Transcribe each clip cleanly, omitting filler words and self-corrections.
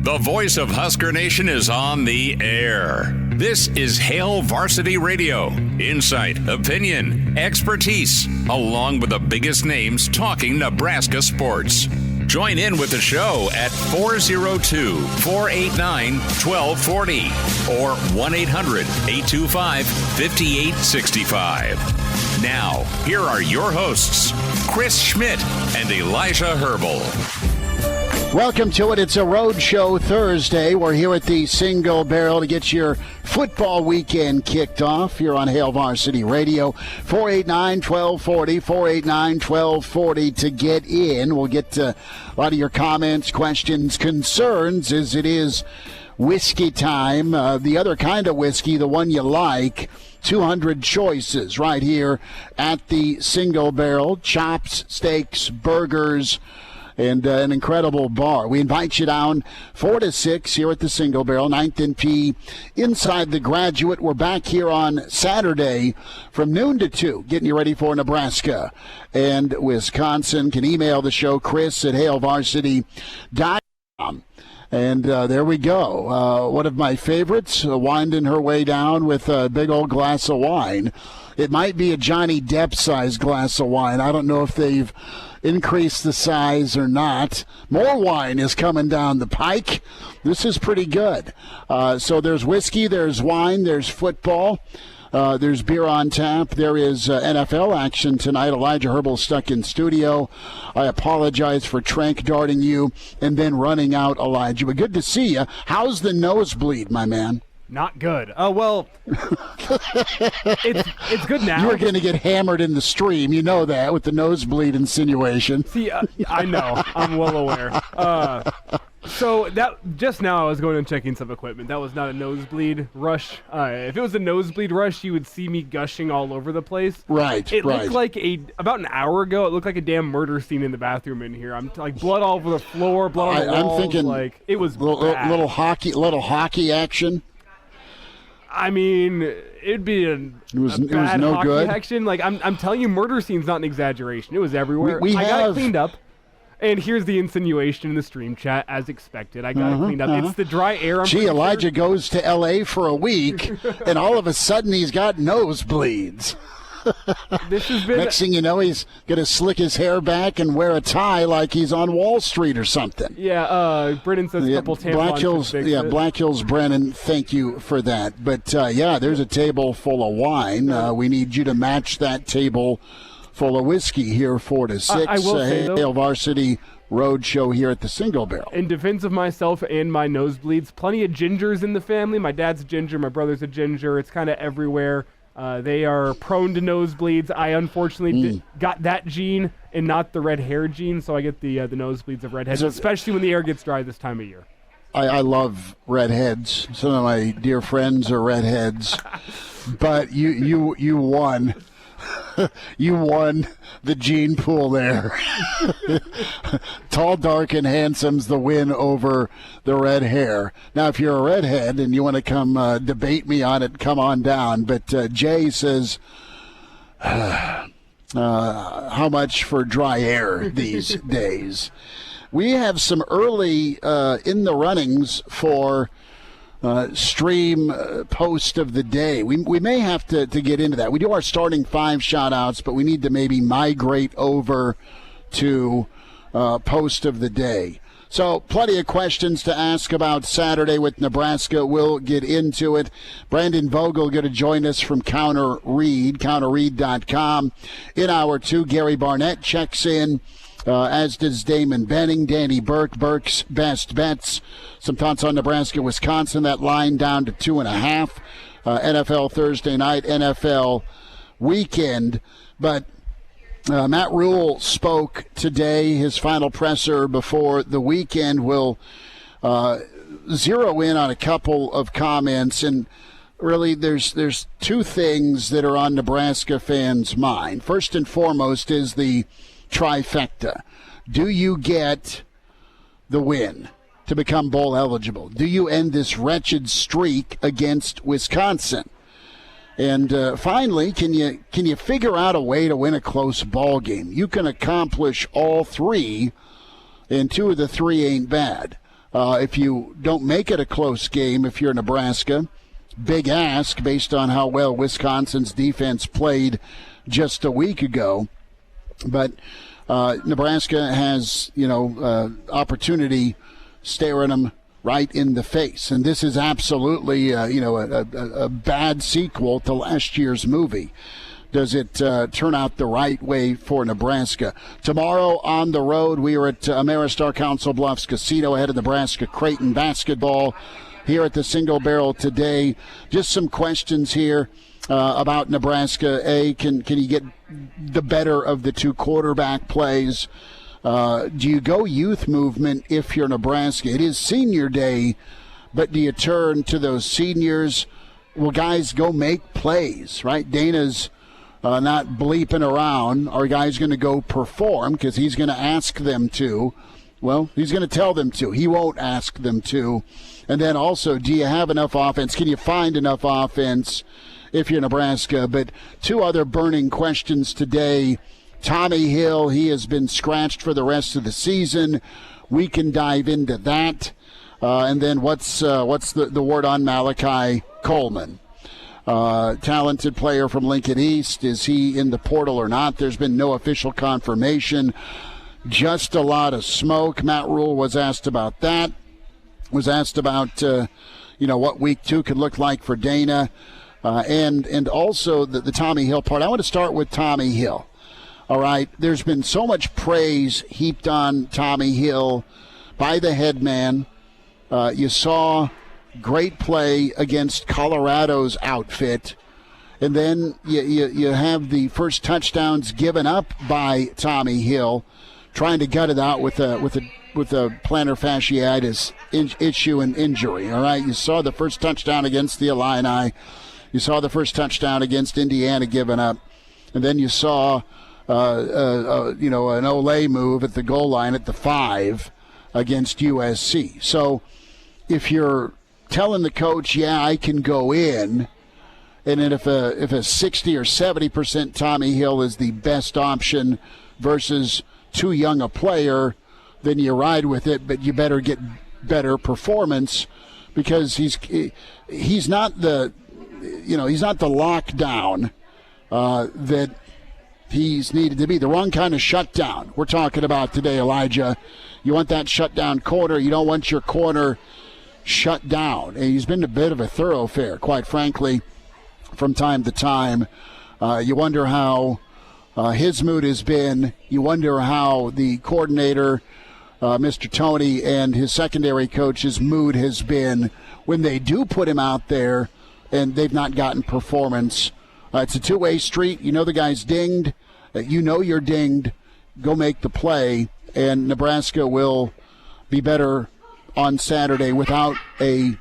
The voice of Husker Nation is on the air. This is Hail Varsity Radio. Insight, opinion, expertise, along with the biggest names talking Nebraska sports. Join in with the show at 402-489-1240 or 1-800-825-5865. Now, here are your hosts, Chris Schmidt and Elijah Herbel. Welcome to it. It's a road show Thursday. We're here at the Single Barrel to get your football weekend kicked off here on Hail Varsity Radio. 489-1240, 489-1240 to get in. We'll get to a lot of your comments, questions, concerns as it is whiskey time. The other kind of whiskey, the one you like. 200 choices right here at the Single Barrel. Chops, steaks, burgers, and an incredible bar. We invite you down 4 to 6 here at the Single Barrel, 9th and P, inside the Graduate. We're back here on Saturday from noon to 2, getting you ready for Nebraska and Wisconsin. Can email the show, Chris at hailvarsity.com. And there we go. One of my favorites, winding her way down with a big old glass of wine. It might be a Johnny Depp-sized glass of wine. I don't know if they've increased the size or not. More wine is coming down the pike. This is pretty good. So there's whiskey, there's wine, there's football. There's beer on tap. There is NFL action tonight. Elijah Herbel stuck in studio. I apologize for trank darting you and then running out, Elijah. But good to see you. How's the nosebleed, my man? Not good. Oh, well, it's good now. You were going to get hammered in the stream. You know that with the nosebleed insinuation. See, I know. I'm well aware. So that just now I was going and checking some equipment. That was not a nosebleed rush. If it was a nosebleed rush, you would see me gushing all over the place. Right, It looked like about an hour ago, it looked like a damn murder scene in the bathroom in here. I'm like blood all over the floor, blood on the walls. I'm thinking like it was bad. Little hockey action. I mean, it'd be a bad no hockey good action. Like I'm telling you, murder scene's not an exaggeration. It was everywhere. I got it cleaned up. And here's the insinuation in the stream chat, as expected. I got it cleaned up. It's the dry air. Elijah goes to L.A. for a week, and all of a sudden he's got nosebleeds. This has been. Next thing you know, he's going to slick his hair back and wear a tie like he's on Wall Street or something. Yeah, Brennan says a couple tampons. Black Hills Brennan, thank you for that. But, there's a table full of wine. We need you to match that table full of whiskey here, 4 to 6. I will say, though, Hail Varsity Road Show here at the Single Barrel. In defense of myself and my nosebleeds, plenty of gingers in the family. My dad's a ginger, my brother's a ginger. It's kind of everywhere. They are prone to nosebleeds. I unfortunately got that gene and not the red hair gene, so I get the nosebleeds of redheads, especially when the air gets dry this time of year. I love redheads. Some of my dear friends are redheads, but you won. You won the gene pool there. Tall, dark, and handsome's the win over the red hair. Now, if you're a redhead and you want to come debate me on it, come on down. But Jay says, how much for dry air these days? We have some early in the runnings for stream post of the day. We may have to get into that. We do our starting 5 shout-outs, but we need to maybe migrate over to post of the day. So plenty of questions to ask about Saturday with Nebraska. We'll get into it. Brandon Vogel going to join us from Counter Read, counterread.com. In hour 2, Gary Barnett checks in. As does Damon Benning, Danny Burke, Burke's Best Bets. Some thoughts on Nebraska-Wisconsin. That line down to 2.5. NFL Thursday night, NFL weekend. But Matt Rhule spoke today, his final presser before the weekend. Will zero in on a couple of comments. And really, there's 2 things that are on Nebraska fans' mind. First and foremost is the trifecta. Do you get the win to become bowl eligible? Do you end this wretched streak against Wisconsin? And finally, can you figure out a way to win a close ball game? You can accomplish all 3, and 2 of the 3 ain't bad. if you don't make it a close game, if you're Nebraska, big ask based on how well Wisconsin's defense played just a week ago. But Nebraska has, opportunity staring them right in the face. And this is absolutely, a bad sequel to last year's movie. Does it turn out the right way for Nebraska? Tomorrow on the road, we are at Ameristar Council Bluffs Casino ahead of Nebraska-Creighton basketball here at the Single Barrel today. Just some questions here about Nebraska. Can you get the better of the two quarterback plays? Do you go youth movement if you're Nebraska? It is senior day, but do you turn to those seniors? Will guys go make plays, right? Dana's not bleeping around. Are guys going to go perform because he's going to ask them to? Well, he's going to tell them to. He won't ask them to. And then also, do you have enough offense? Can you find enough offense if you're Nebraska? But two other burning questions today. Tommy Hill, he has been scratched for the rest of the season. We can dive into that. And then what's the word on Malachi Coleman? Talented player from Lincoln East. Is he in the portal or not? There's been no official confirmation. Just a lot of smoke. Matt Rhule was asked about that. Was asked about, what week 2 could look like for Dana. And also the Tommy Hill part. I want to start with Tommy Hill. All right, there's been so much praise heaped on Tommy Hill by the head man. You saw great play against Colorado's outfit, and then you have the first touchdowns given up by Tommy Hill, trying to gut it out with a plantar fasciitis issue and injury. All right, you saw the first touchdown against the Illini, you saw the first touchdown against Indiana given up, and then you saw an Olay move at the goal line at the 5 against USC. So if you're telling the coach, yeah, I can go in, and then if a 60 or 70% Tommy Hill is the best option versus too young a player, then you ride with it, but you better get better performance because he's not the lockdown that he's needed to be. The wrong kind of shutdown we're talking about today, Elijah. You want that shutdown corner. You don't want your corner shut down. And he's been a bit of a thoroughfare, quite frankly, from time to time. You wonder how his mood has been. You wonder how the coordinator, Mr. Tony, and his secondary coach's mood has been when they do put him out there and they've not gotten performance. It's a two-way street. You know the guy's dinged. You know you're dinged. Go make the play. And Nebraska will be better on Saturday without a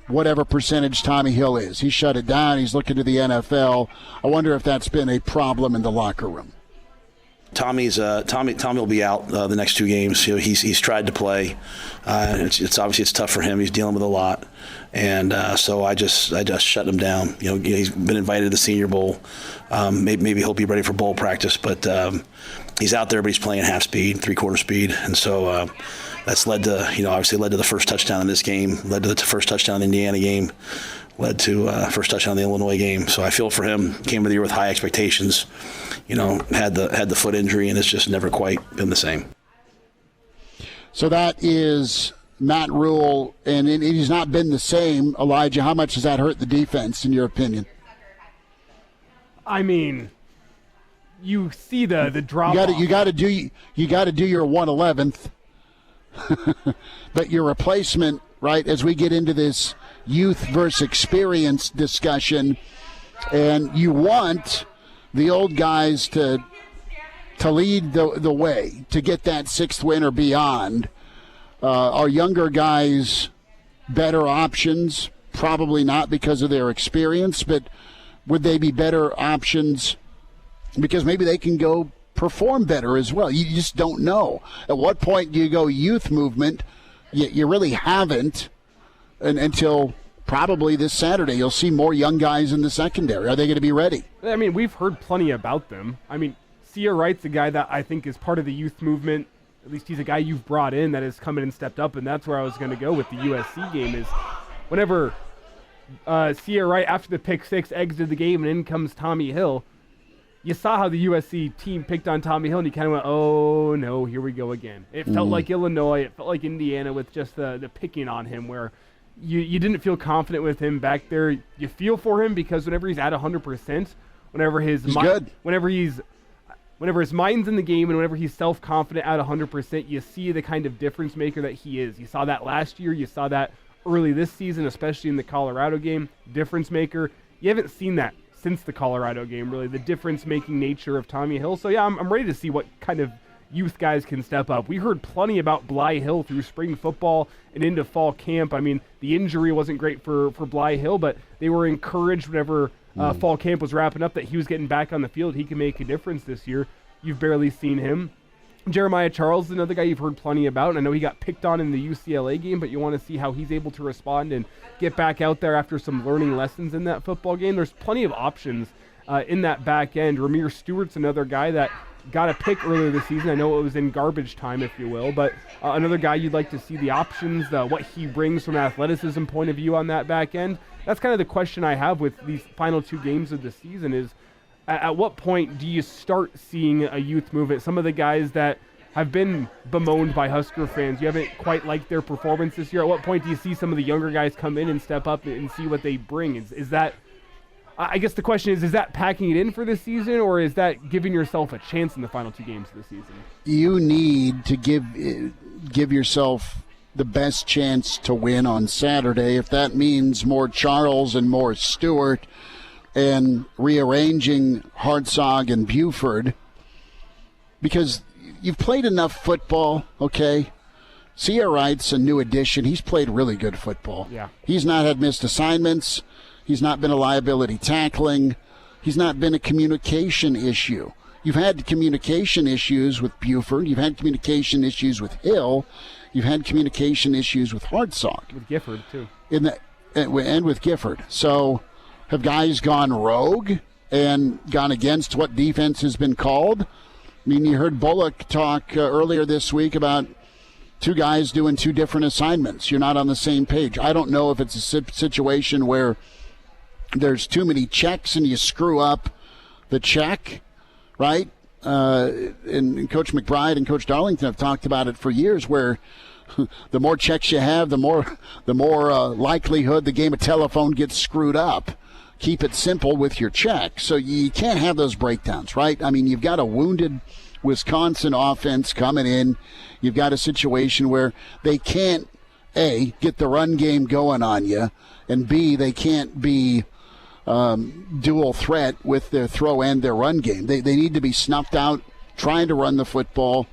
whatever percentage Tommy Hill is. He shut it down. He's looking to the NFL. I wonder if that's been a problem in the locker room. Tommy will be out the next 2 games. He's tried to play. It's obviously it's tough for him. He's dealing with a lot, and so I just shut him down. He's been invited to the Senior Bowl. Maybe he'll be ready for bowl practice, but he's out there, but he's playing half speed, 3/4 speed, and so that's led to led to the first touchdown in this game, led to the first touchdown in the Indiana game, led to first touchdown in the Illinois game. So I feel for him. Came to the year with high expectations. Had the foot injury, and it's just never quite been the same. So that is Matt Rhule, and he's not been the same. Elijah, how much has that hurt the defense, in your opinion? I mean, you see the drop. You got to do your 1/11th, but your replacement, right? As we get into this youth versus experience discussion, and you want the old guys to lead the way, to get that 6th win or beyond. Are younger guys better options? Probably not because of their experience, but would they be better options because maybe they can go perform better as well? You just don't know. At what point do you go youth movement? You really haven't until probably this Saturday. You'll see more young guys in the secondary. Are they going to be ready? I mean, we've heard plenty about them. I mean, Sia Wright's a guy that I think is part of the youth movement at least he's a guy you've brought in that has come in and stepped up, and that's where I was going to go with the USC game is whenever Sierra Wright, after the pick six, exited the game, and in comes Tommy Hill. You saw how the USC team picked on Tommy Hill, and you kind of went, oh, no, here we go again. It felt like Illinois. It felt like Indiana with just the picking on him where you didn't feel confident with him back there. You feel for him because whenever he's at 100%, whenever his mind's in the game and whenever he's self-confident at 100%, you see the kind of difference maker that he is. You saw that last year. You saw that early this season, especially in the Colorado game. Difference maker. You haven't seen that since the Colorado game, really, the difference-making nature of Tommy Hill. So, yeah, I'm ready to see what kind of youth guys can step up. We heard plenty about Bly Hill through spring football and into fall camp. I mean, the injury wasn't great for Bly Hill, but they were encouraged whenever fall camp was wrapping up that he was getting back on the field. He can make a difference this year. You've barely seen him. Jeremiah Charles is another guy you've heard plenty about, and I know he got picked on in the UCLA game, but you want to see how he's able to respond and get back out there after some learning lessons in that football game. There's plenty of options in that back end. Ramir Stewart's another guy that got a pick earlier this season. I know it was in garbage time, if you will, but another guy you'd like to see the options, what he brings from an athleticism point of view on that back end. That's kind of the question I have with these final two games of the season is, at what point do you start seeing a youth movement? Some of the guys that have been bemoaned by Husker fans, you haven't quite liked their performance this year. At what point do you see some of the younger guys come in and step up and see what they bring? Is that, I guess the question is that packing it in for this season, or is that giving yourself a chance in the final two games of the season? You need to give yourself the best chance to win on Saturday. If that means more Charles and more Stewart and rearranging Hartzog and Buford, because you've played enough football, okay? Sierra Wright's a new addition. He's played really good football. Yeah. He's not had missed assignments. He's not been a liability tackling. He's not been a communication issue. You've had communication issues with Buford. You've had communication issues with Hill. You've had communication issues with Hartzog. With Gifford, too. And with Gifford. So have guys gone rogue and gone against what defense has been called? I mean, you heard Bullock talk earlier this week about two guys doing two different assignments. You're not on the same page. I don't know if it's a situation where there's too many checks and you screw up the check, right? And Coach McBride and Coach Darlington have talked about it for years, where the more checks you have, the more likelihood the game of telephone gets screwed up. Keep it simple with your check. So you can't have those breakdowns, right? I mean, you've got a wounded Wisconsin offense coming in. You've got a situation where they can't, A, get the run game going on you, and B, they can't be dual threat with their throw and their run game. They need to be snuffed out trying to run the football,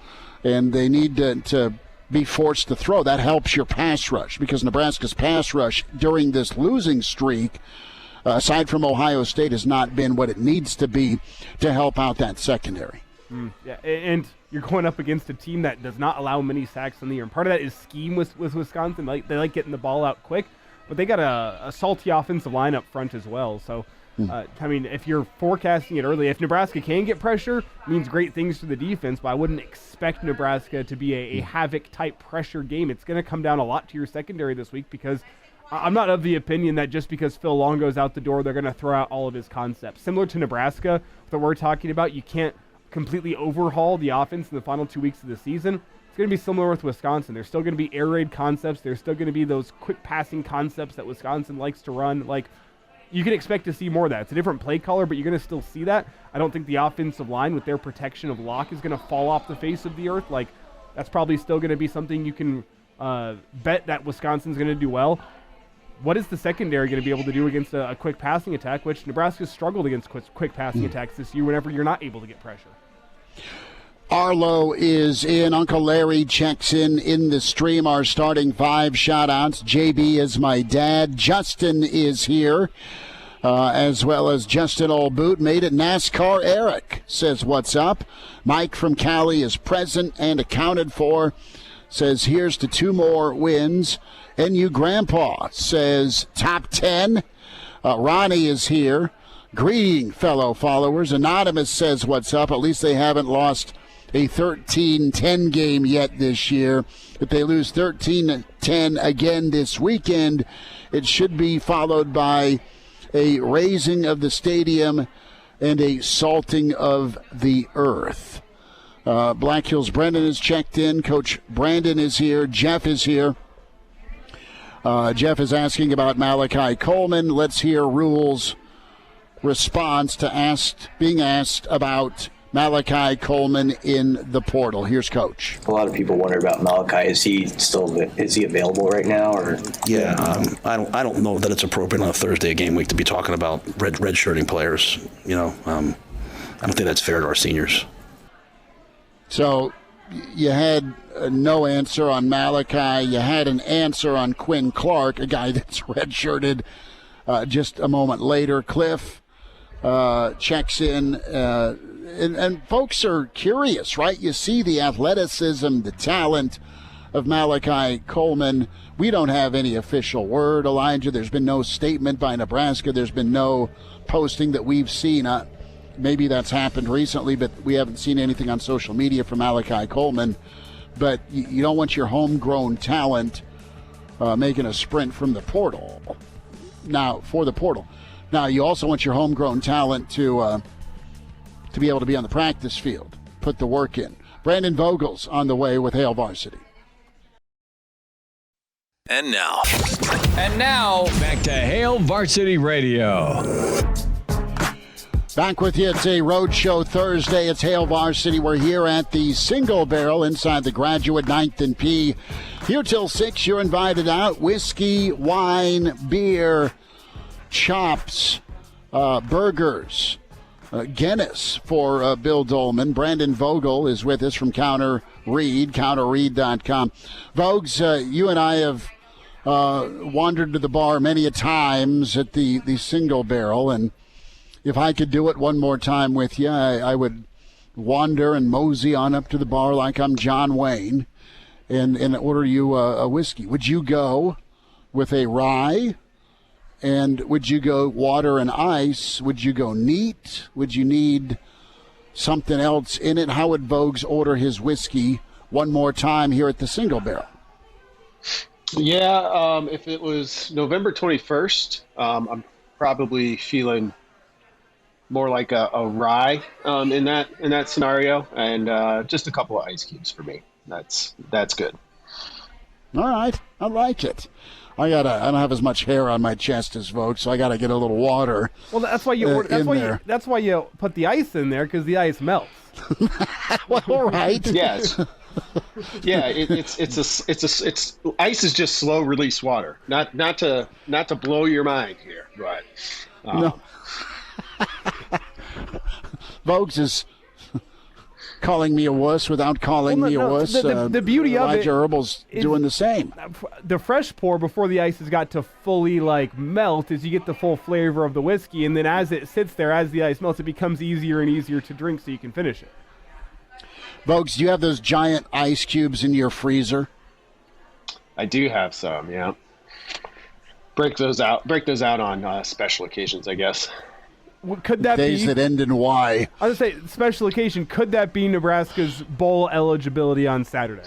and they need to be forced to throw. That helps your pass rush, because Nebraska's pass rush during this losing streak, aside from Ohio State, has not been what it needs to be to help out that secondary. Yeah, and you're going up against a team that does not allow many sacks in the year. And part of that is scheme with Wisconsin. They like getting the ball out quick, but they got a salty offensive line up front as well. So, I mean, if you're forecasting it early, if Nebraska can get pressure, it means great things for the defense, but I wouldn't expect Nebraska to be a havoc-type pressure game. It's going to come down a lot to your secondary this week, because I'm not of the opinion that just because Phil Longo's out the door, they're going to throw out all of his concepts. Similar to Nebraska that we're talking about, you can't completely overhaul the offense in the final 2 weeks of the season. It's going to be similar with Wisconsin. There's still going to be air raid concepts. There's still going to be those quick passing concepts that Wisconsin likes to run. Like, you can expect to see more of that. It's a different play caller, but you're going to still see that. I don't think the offensive line with their protection of Locke is going to fall off the face of the earth. Like, that's probably still going to be something you can bet that Wisconsin's going to do well. What is the secondary going to be able to do against a quick passing attack, which Nebraska's struggled against quick passing attacks this year whenever you're not able to get pressure? Arlo is in. Uncle Larry checks in the stream. Our starting five shout-outs. JB is my dad. Justin is here, as well as Justin Oldboot. Made it NASCAR. Eric says, what's up? Mike from Cali is present and accounted for. Says, here's to 2 more wins. NU Grandpa says, top 10. Ronnie is here. Greeting, fellow followers. Anonymous says, what's up? At least they haven't lost a 13-10 game yet this year. If they lose 13-10 again this weekend, it should be followed by a raising of the stadium and a salting of the earth. Black Hills Brendan is checked in. Coach Brandon is here. Jeff is here. Jeff is asking about Malachi Coleman. Let's hear Rhule's response to being asked about Malachi Coleman in the portal. Here's Coach. A lot of people wonder about Malachi. Is he available right now? Or Yeah, I don't know that it's appropriate on a Thursday game week to be talking about redshirting players. I don't think that's fair to our seniors. So you had no answer on Malachi. You had an answer on Quinn Clark, a guy that's redshirted just a moment later. Cliff checks in. And folks are curious, right? You see the athleticism, the talent of Malachi Coleman. We don't have any official word, Elijah. There's been no statement by Nebraska. There's been no posting that we've seen. Maybe that's happened recently, but we haven't seen anything on social media from Malachi Coleman. But you don't want your homegrown talent making a sprint from the portal. Now, for the portal. Now, you also want your homegrown talent to be able to be on the practice field, put the work in. Brandon Vogel's on the way with Hail Varsity. And now, back to Hail Varsity Radio. Back with you. It's a roadshow Thursday. It's Hail Varsity. We're here at the Single Barrel inside the Graduate 9th and P. Here till 6, you're invited out. Whiskey, wine, beer, chops, burgers, Guinness for Bill Dolman. Brandon Vogel is with us from Counter Read, counterread.com. Vogues, you and I have wandered to the bar many a times at the Single Barrel, and if I could do it one more time with you, I would wander and mosey on up to the bar like I'm John Wayne and order you a whiskey. Would you go with a rye? And would you go water and ice? Would you go neat? Would you need something else in it? How would Vogues order his whiskey one more time here at the Single Barrel? Yeah, if it was November 21st, I'm probably feeling more like a rye in that scenario, and just a couple of ice cubes for me. That's good. All right, I like it. I don't have as much hair on my chest as Vogue, so I gotta get a little water. Well, that's why you order, that's why you put the ice in there, because the ice melts. Well, right. Yes. Yeah, it's ice is just slow release water. Not to blow your mind here, but no. Vogues is calling me a wuss without calling me a wuss. The beauty of Elijah it Herbel's doing the same. The fresh pour before the ice has got to fully melt is you get the full flavor of the whiskey, and then as it sits there, as the ice melts, it becomes easier and easier to drink so you can finish it. Vogues, do you have those giant ice cubes in your freezer? I do have some, yeah. Break those out on special occasions, I guess. Could that Days be, that end in Y. I was going to say, special occasion, could that be Nebraska's bowl eligibility on Saturday?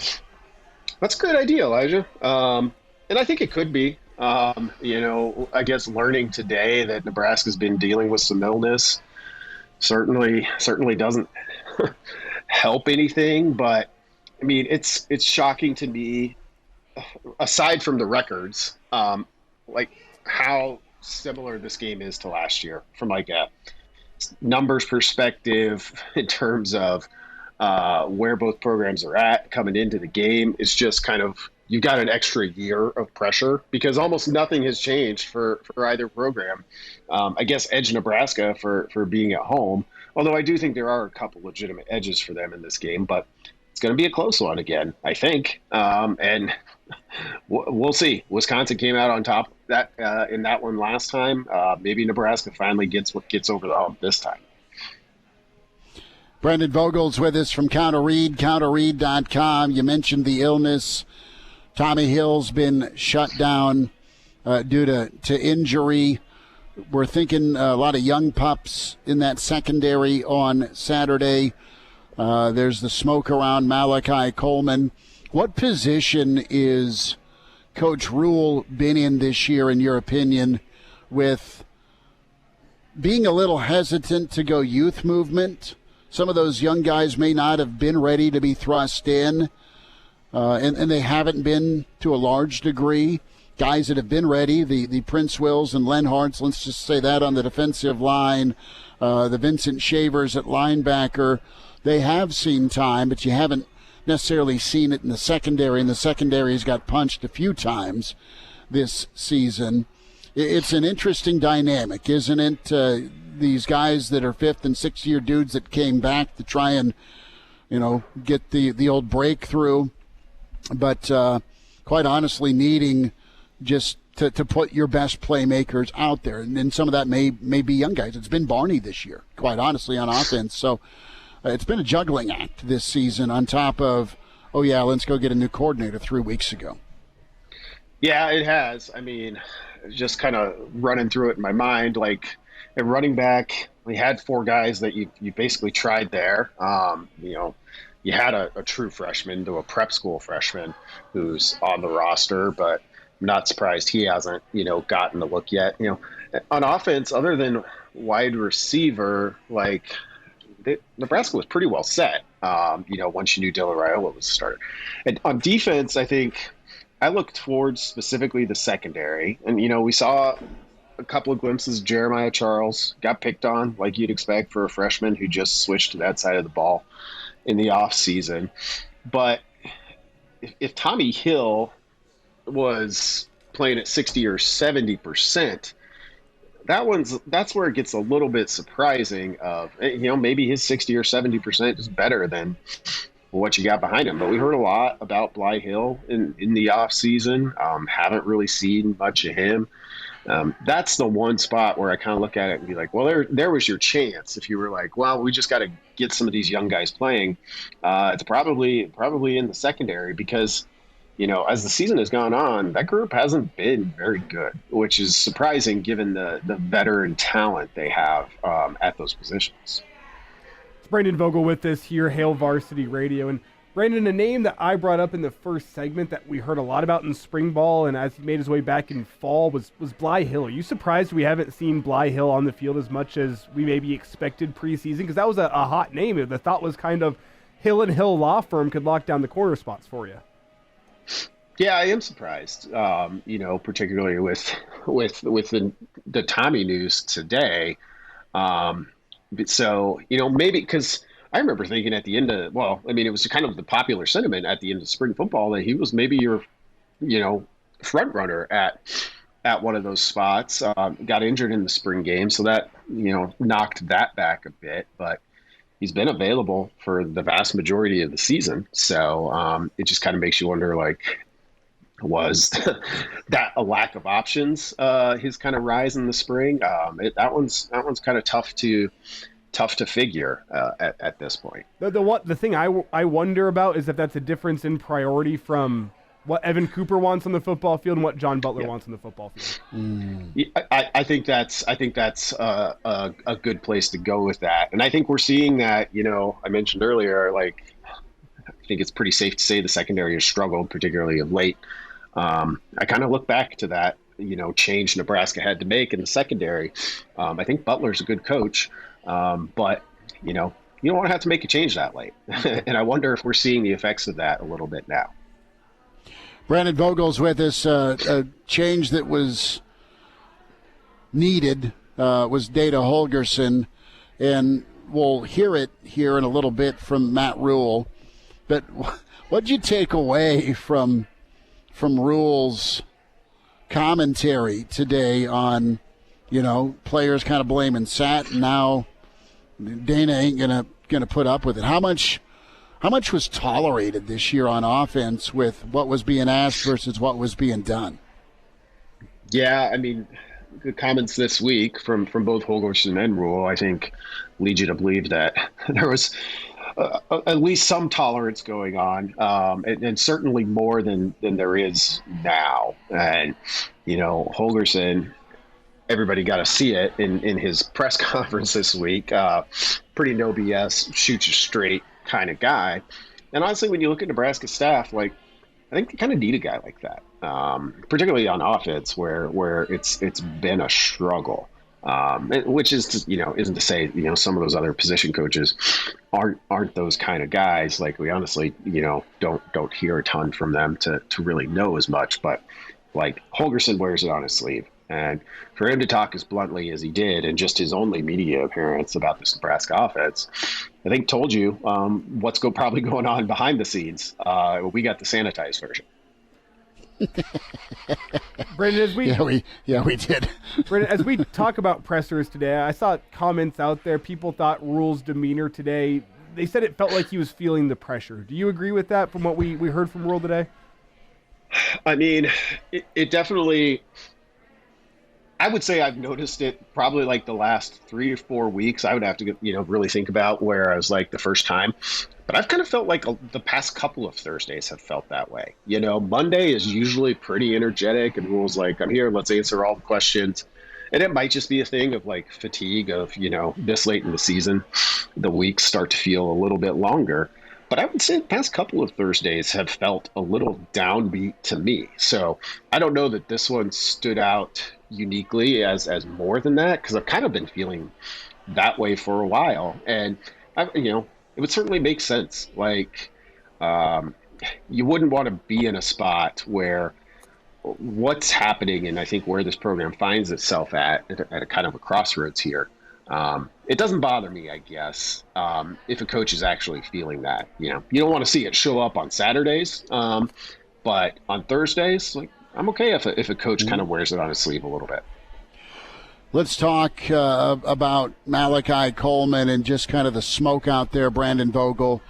That's a good idea, Elijah. And I think it could be. I guess learning today that Nebraska's been dealing with some illness certainly doesn't help anything. But, I mean, it's shocking to me, aside from the records, how similar this game is to last year from a numbers perspective in terms of where both programs are at coming into the game. It's just kind of, you've got an extra year of pressure because almost nothing has changed for either program. I guess edge Nebraska for being at home, although I do think there are a couple legitimate edges for them in this game, but it's going to be a close one again, I think. And we'll see. Wisconsin came out on top in that one last time. Maybe Nebraska finally gets over the hump this time. Brandon Vogel's with us from Counter Read, counterread.com. You mentioned the illness. Tommy Hill's been shut down due to injury. We're thinking a lot of young pups in that secondary on Saturday. There's the smoke around Malachi Coleman. What position is Coach Rhule been in this year, in your opinion, with being a little hesitant to go youth movement? Some of those young guys may not have been ready to be thrust in, and they haven't been to a large degree. Guys that have been ready, the Prince Wills and Lenharts, let's just say that on the defensive line, the Vincent Shavers at linebacker, they have seen time, but you haven't necessarily seen it in the secondary, and the secondary's got punched a few times this season. It's an interesting dynamic, isn't it? These guys that are fifth and sixth year dudes that came back to try and, get the old breakthrough, but quite honestly needing just to put your best playmakers out there. And some of that may be young guys. It's been Barney this year, quite honestly, on offense. So it's been a juggling act this season on top of, let's go get a new coordinator 3 weeks ago. Yeah, it has. I mean, just kind of running through it in my mind, like at running back, we had 4 guys that you basically tried there. You had a true freshman to a prep school freshman who's on the roster, but I'm not surprised he hasn't, gotten the look yet. On offense, other than wide receiver, Nebraska was pretty well set, once you knew Dylan Raiola was a starter. And on defense, I think I look towards specifically the secondary. And, we saw a couple of glimpses of Jeremiah Charles, got picked on like you'd expect for a freshman who just switched to that side of the ball in the offseason. But if Tommy Hill was playing at 60 or 70%, that's where it gets a little bit surprising of, maybe his 60 or 70% is better than what you got behind him. But we heard a lot about Bly Hill in the off season. Haven't really seen much of him. That's the one spot where I kind of look at it and be like, well, there was your chance. If you were like, well, we just got to get some of these young guys playing. It's probably in the secondary because, as the season has gone on, that group hasn't been very good, which is surprising given the veteran talent they have at those positions. It's Brandon Vogel with us here, Hail Varsity Radio. And Brandon, a name that I brought up in the first segment that we heard a lot about in spring ball and as he made his way back in fall was Bly Hill. Are you surprised we haven't seen Bly Hill on the field as much as we maybe expected preseason? Because that was a hot name. The thought was kind of Hill & Hill Law Firm could lock down the corner spots for you. Yeah, I am surprised, particularly with the Tommy news today. So, maybe because I remember thinking at the end of, it was kind of the popular sentiment at the end of spring football that he was maybe your, front runner at one of those spots. Got injured in the spring game, so that, knocked that back a bit. But he's been available for the vast majority of the season. So it just kind of makes you wonder, was that a lack of options, his kind of rise in the spring? That one's kind of tough to figure at this point. The thing I wonder about is if that's a difference in priority from what Evan Cooper wants on the football field and what John Butler wants on the football field. I think that's a good place to go with that, and I think we're seeing that. I mentioned earlier, I think it's pretty safe to say the secondary has struggled, particularly of late. I kind of look back to that, change Nebraska had to make in the secondary. I think Butler's a good coach, but, you don't want to have to make a change that late. And I wonder if we're seeing the effects of that a little bit now. Brandon Vogel's with us. A change that was needed was Data Holgerson, and we'll hear it here in a little bit from Matt Rhule. But what did you take away from Rhule's commentary today on, players kind of blaming Sat, and now Dana ain't gonna put up with it? How much was tolerated this year on offense with what was being asked versus what was being done? Yeah, good comments this week from both Holgerson and Rhule, I think, lead you to believe that there was at least some tolerance going on, and certainly more than there is now. And, Holgerson, everybody got to see it in his press conference this week. Pretty no BS, shoots you straight kind of guy. And honestly, when you look at Nebraska staff, like, I think they kind of need a guy like that, particularly on offense where it's been a struggle. Which is to, isn't to say, some of those other position coaches aren't those kind of guys. Like, we honestly, don't hear a ton from them to really know as much, but like Holgorsen wears it on his sleeve. And for him to talk as bluntly as he did, and just his only media appearance about this Nebraska offense, I think told you what's probably going on behind the scenes. We got the sanitized version. Brandon, as we did. Brandon, as we talk about pressers today, I saw comments out there. People thought Rhule's demeanor today, they said it felt like he was feeling the pressure. Do you agree with that from what we heard from Rhule today? I mean, it definitely, I would say I've noticed it probably like the last 3 or 4 weeks. I would have to, really think about where I was like the first time. But I've kind of felt like the past couple of Thursdays have felt that way. Monday is usually pretty energetic, and Rhule's like, I'm here, let's answer all the questions. And it might just be a thing of like fatigue of, this late in the season, the weeks start to feel a little bit longer. But I would say the past couple of Thursdays have felt a little downbeat to me. So I don't know that this one stood out uniquely as more than that, because I've kind of been feeling that way for a while. And, it would certainly make sense. Like, you wouldn't want to be in a spot where what's happening, and I think where this program finds itself at a kind of a crossroads here. It doesn't bother me, I guess, if a coach is actually feeling that. You don't want to see it show up on Saturdays, but on Thursdays, like, I'm okay if a coach kind of wears it on his sleeve a little bit. Let's talk about Malachi Coleman and just kind of the smoke out there, Brandon Vogel,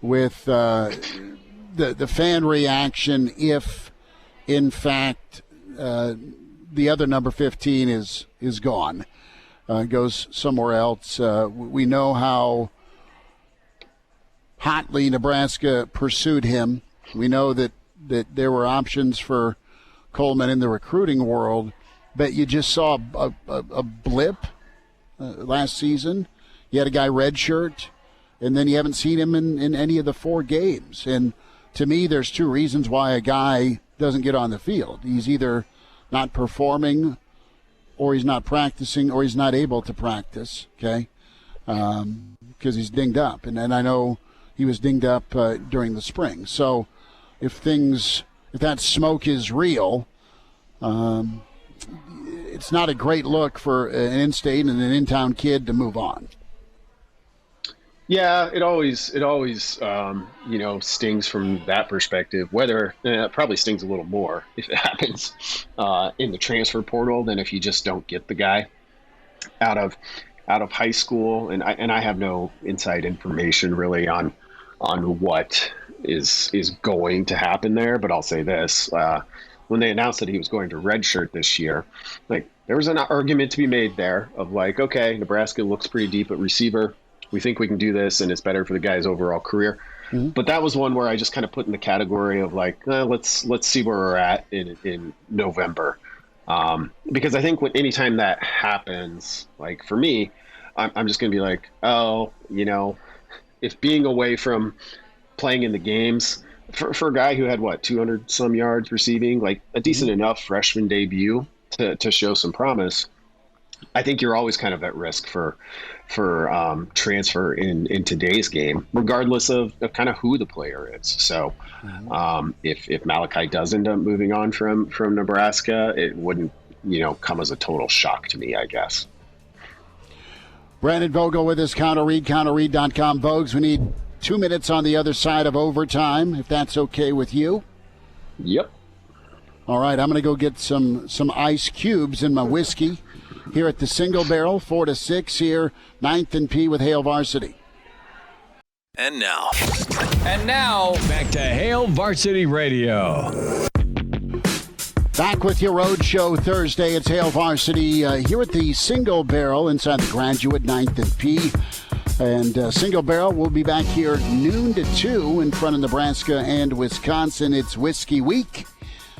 with the fan reaction if, in fact, the other number 15 is gone, goes somewhere else. We know how hotly Nebraska pursued him. We know that there were options for Coleman in the recruiting world. But you just saw a blip last season. You had a guy redshirt, and then you haven't seen him in any of the 4 games. And to me, there's 2 reasons why a guy doesn't get on the field. He's either not performing, or he's not practicing, or he's not able to practice, okay, because he's dinged up. And I know he was dinged up during the spring. So if that smoke is real, it's not a great look for an in-state and an in-town kid to move on. Yeah, it always stings from that perspective. Whether it probably stings a little more if it happens in the transfer portal than if you just don't get the guy out of high school. And I have no inside information really on what is going to happen there. But I'll say this. When they announced that he was going to redshirt this year, like, there was an argument to be made there of like, okay, Nebraska looks pretty deep at receiver. We think we can do this, and it's better for the guy's overall career. Mm-hmm. But that was one where I just kind of put in the category of like, let's see where we're at in November. Because I think anytime that happens, like for me, I'm just going to be like, if being away from playing in the games – for a guy who had 200 some yards receiving, like a decent enough freshman debut to show some promise, I think you're always kind of at risk for transfer in today's game, regardless of kind of who the player is. So if Malachi does end up moving on from Nebraska, it wouldn't come as a total shock to me, I guess. Brandon Vogel with us, counterread.com. Vogues, we need 2 minutes on the other side of overtime, if that's okay with you. Yep. All right, I'm going to go get some ice cubes in my whiskey here at the Single Barrel, 4 to 6 here, 9th and P with Hail Varsity. And now, back to Hail Varsity Radio. Back with your road show Thursday. It's Hail Varsity here at the Single Barrel inside the Graduate, 9th and P. And Single Barrel will be back here noon to 2 in front of Nebraska and Wisconsin. It's Whiskey Week.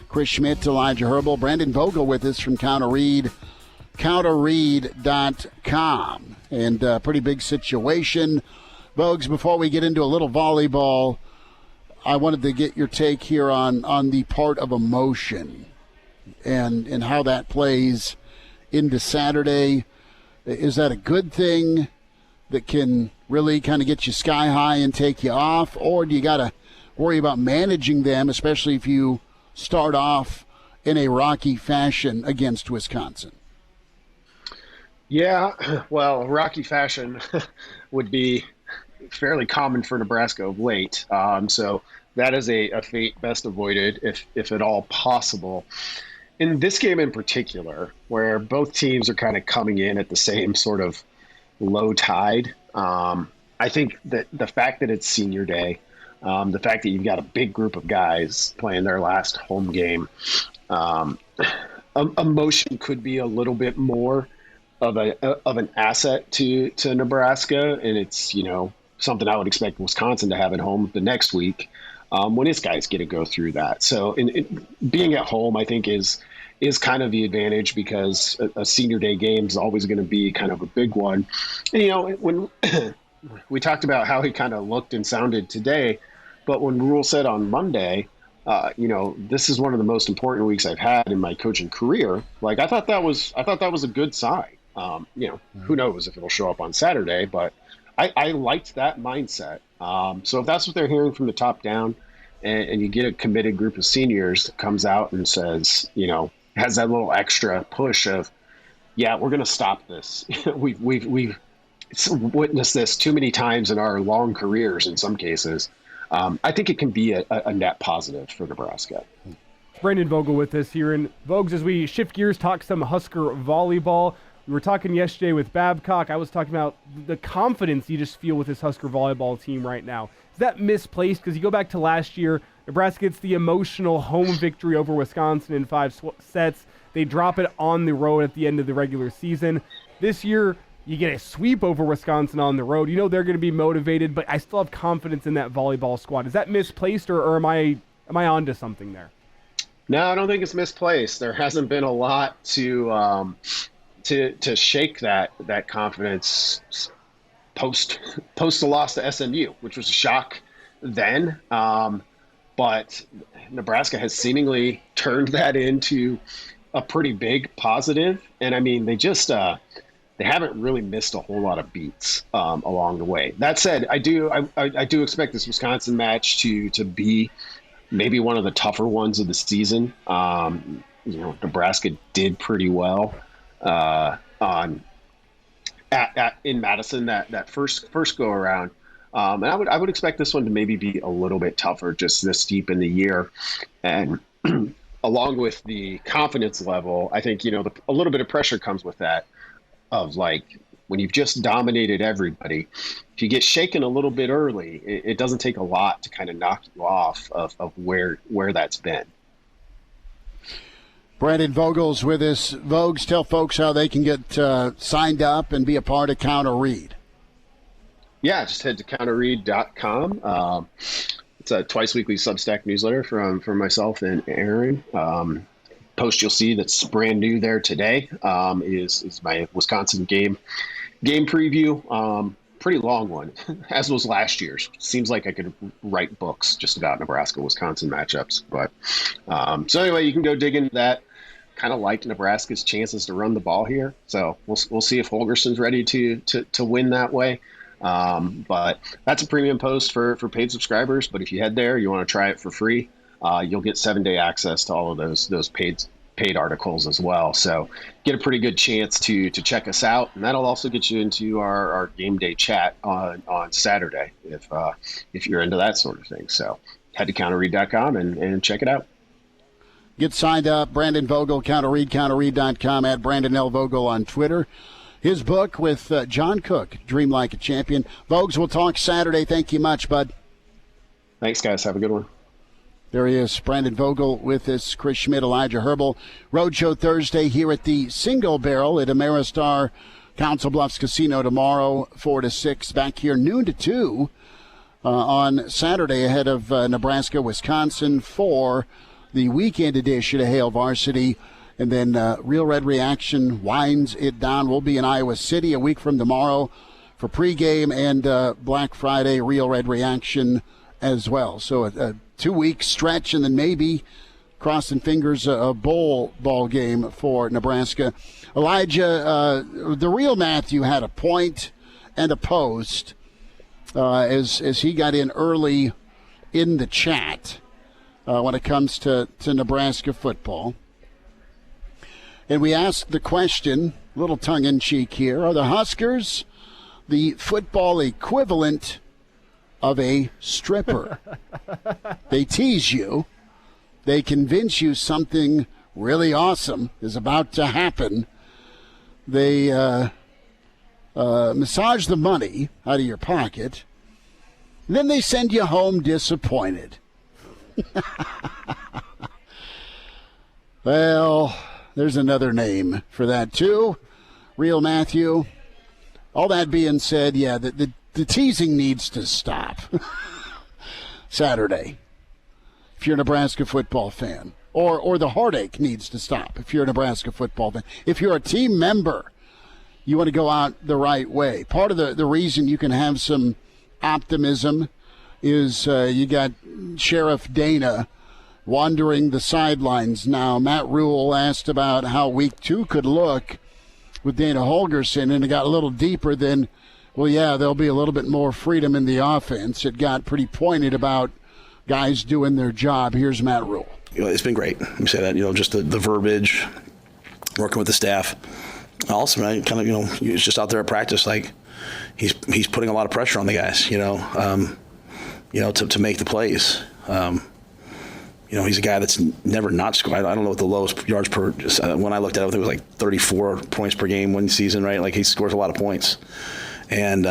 Chris Schmidt, Elijah Herbel, Brandon Vogel with us from counterread.com. And pretty big situation Vogues, before we get into a little volleyball, I wanted to get your take here on the part of emotion and how that plays into Saturday. Is that a good thing that can really kind of get you sky high and take you off, or do you got to worry about managing them, especially if you start off in a rocky fashion against Wisconsin? Yeah, well, rocky fashion would be fairly common for Nebraska of late. So that is a fate best avoided, if at all possible. In this game in particular, where both teams are kind of coming in at the same sort of low tide, I think that the fact that it's senior day, the fact that you've got a big group of guys playing their last home game, emotion could be a little bit more of an asset to Nebraska, and it's something I would expect Wisconsin to have at home the next week when its guys get to go through that. So being at home, I think, is kind of the advantage, because a senior day game is always going to be kind of a big one. And, when we talked about how he kind of looked and sounded today, but when Rhule said on Monday, this is one of the most important weeks I've had in my coaching career. Like, I thought that was a good sign. Who knows if it'll show up on Saturday, but I liked that mindset. So if that's what they're hearing from the top down, and you get a committed group of seniors that comes out and says, has that little extra push of, yeah, we're going to stop this. We've witnessed this too many times in our long careers in some cases. I think it can be a net positive for Nebraska. Brandon Vogel with us here. And Vogues, as we shift gears, talk some Husker volleyball. We were talking yesterday with Babcock. I was talking about the confidence you just feel with this Husker volleyball team right now. Is that misplaced? Because you go back to last year, Nebraska gets the emotional home victory over Wisconsin in 5 sets. They drop it on the road at the end of the regular season. This year, you get a sweep over Wisconsin on the road. They're going to be motivated, but I still have confidence in that volleyball squad. Is that misplaced, or am I onto something there? No, I don't think it's misplaced. There hasn't been a lot to shake that confidence post the loss to SMU, which was a shock then. But Nebraska has seemingly turned that into a pretty big positive. And I mean, they just they haven't really missed a whole lot of beats along the way. That said, I do expect this Wisconsin match to be maybe one of the tougher ones of the season. Nebraska did pretty well in Madison that first go around, and I would expect this one to maybe be a little bit tougher just this deep in the year. And along with the confidence level, I think a little bit of pressure comes with that. Of like, when you've just dominated everybody, if you get shaken a little bit early, it doesn't take a lot to kind of knock you off of where that's been. Brandon Vogel's with us. Vogues, tell folks how they can get signed up and be a part of Counter Read. Yeah, just head to counterread.com. It's a twice-weekly Substack newsletter from myself and Aaron. Post you'll see that's brand new there today is my Wisconsin game preview. Pretty long one, as was last year's. Seems like I could write books just about Nebraska-Wisconsin matchups. But so anyway, you can go dig into that. Kind of like Nebraska's chances to run the ball here. So we'll see if Holgerson's ready to win that way. But that's a premium post for paid subscribers. But if you head there, you want to try it for free. You'll get 7-day access to all of those paid articles as well. So get a pretty good chance to check us out, and that'll also get you into our game day chat on Saturday if you're into that sort of thing. So head to counterread.com and check it out. Get signed up. Brandon Vogel, Counterread, counterread.com, at Brandon L. Vogel on Twitter. His book with John Cook, Dream Like a Champion. Vogues, we'll talk Saturday. Thank you much, bud. Thanks, guys. Have a good one. There he is, Brandon Vogel with us, Chris Schmidt, Elijah Herbel. Roadshow Thursday here at the Single Barrel at Ameristar Council Bluffs Casino tomorrow, 4 to 6. Back here noon to 2 on Saturday ahead of Nebraska-Wisconsin for the weekend edition of Hail Varsity. And then Real Red Reaction winds it down. We'll be in Iowa City a week from tomorrow for pregame and Black Friday Real Red Reaction as well. So a 2-week stretch, and then maybe, crossing fingers, a bowl ball game for Nebraska. Elijah, the real Matthew had a point and a post as he got in early in the chat when it comes to Nebraska football. And we asked the question, a little tongue-in-cheek here, are the Huskers the football equivalent of a stripper? They tease you. They convince you something really awesome is about to happen. They massage the money out of your pocket. Then they send you home disappointed. Well, there's another name for that, too. Real Matthew. All that being said, yeah, the teasing needs to stop. Saturday, if you're a Nebraska football fan. Or the heartache needs to stop if you're a Nebraska football fan. If you're a team member, you want to go out the right way. Part of the reason you can have some optimism is you got Sheriff Dana wandering the sidelines now. Matt Rhule asked about how week 2 could look with Dana Holgorsen, and it got a little deeper than, well, yeah, there'll be a little bit more freedom in the offense. It got pretty pointed about guys doing their job. Here's Matt Rhule. It's been great. Let me say that, just the verbiage, working with the staff. Also, man, kind of, he was just out there at practice, like he's putting a lot of pressure on the guys, to make the plays. He's a guy that's never not scored. I don't know what the lowest yards per. When I looked at it, it was like 34 points per game one season, right? Like he scores a lot of points. And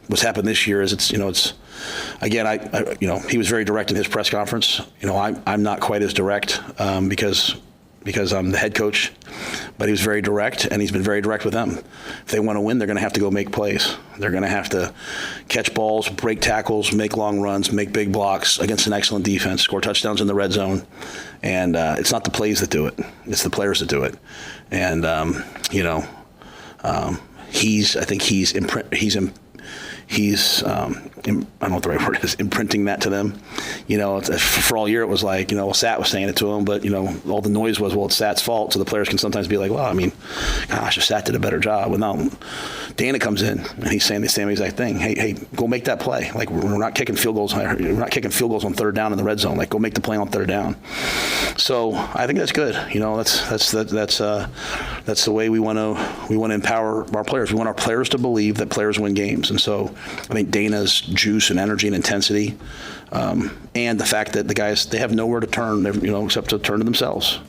what's happened this year is it's again, he was very direct in his press conference. I'm not quite as direct because I'm the head coach, but he was very direct, and he's been very direct with them. If they want to win, they're going to have to go make plays. They're going to have to catch balls, break tackles, make long runs, make big blocks against an excellent defense, score touchdowns in the red zone. And it's not the plays that do it; it's the players that do it. And I think he's I don't know what the right word is, imprinting that to them. For all year it was like, Sat was saying it to him, but, all the noise was, well, it's Sat's fault. So the players can sometimes be like, well, I mean, gosh, if Sat did a better job. Well, now Dana comes in and he's saying the same exact thing. Hey, go make that play. Like, we're not kicking field goals. We're not kicking field goals on third down in the red zone. Like, go make the play on third down. So I think that's good. That's the way we want to empower our players. We want our players to believe that players win games. And so I think Dana's juice and energy and intensity, and the fact that the guys, they have nowhere to turn, except to turn to themselves.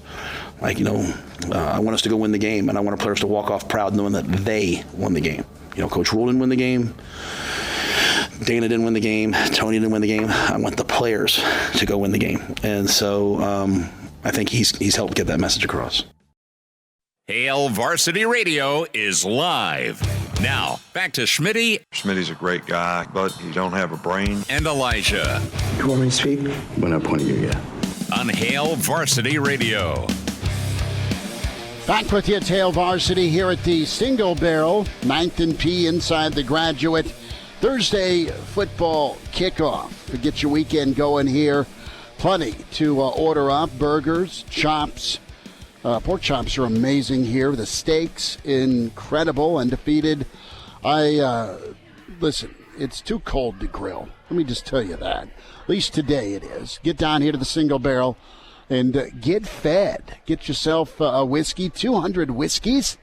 Like, I want us to go win the game, and I want our players to walk off proud knowing that they won the game. Coach Rhule didn't win the game. Dana didn't win the game. Tony didn't win the game. I want the players to go win the game. And so I think he's helped get that message across. Hail Varsity Radio is live. Now, back to Schmitty. Schmitty's a great guy, but he don't have a brain. And Elijah. You want me to speak? We're not pointing you yet. On Hail Varsity Radio. Back with you at Hail Varsity here at the Single Barrel, 9th and P inside the Graduate. Thursday football kickoff to get your weekend going here. Plenty to order up. Burgers, chops. Pork chops are amazing here. The steaks, incredible, undefeated. Listen, it's too cold to grill. Let me just tell you that. At least today it is. Get down here to the Single Barrel and get fed. Get yourself a whiskey, 200 whiskeys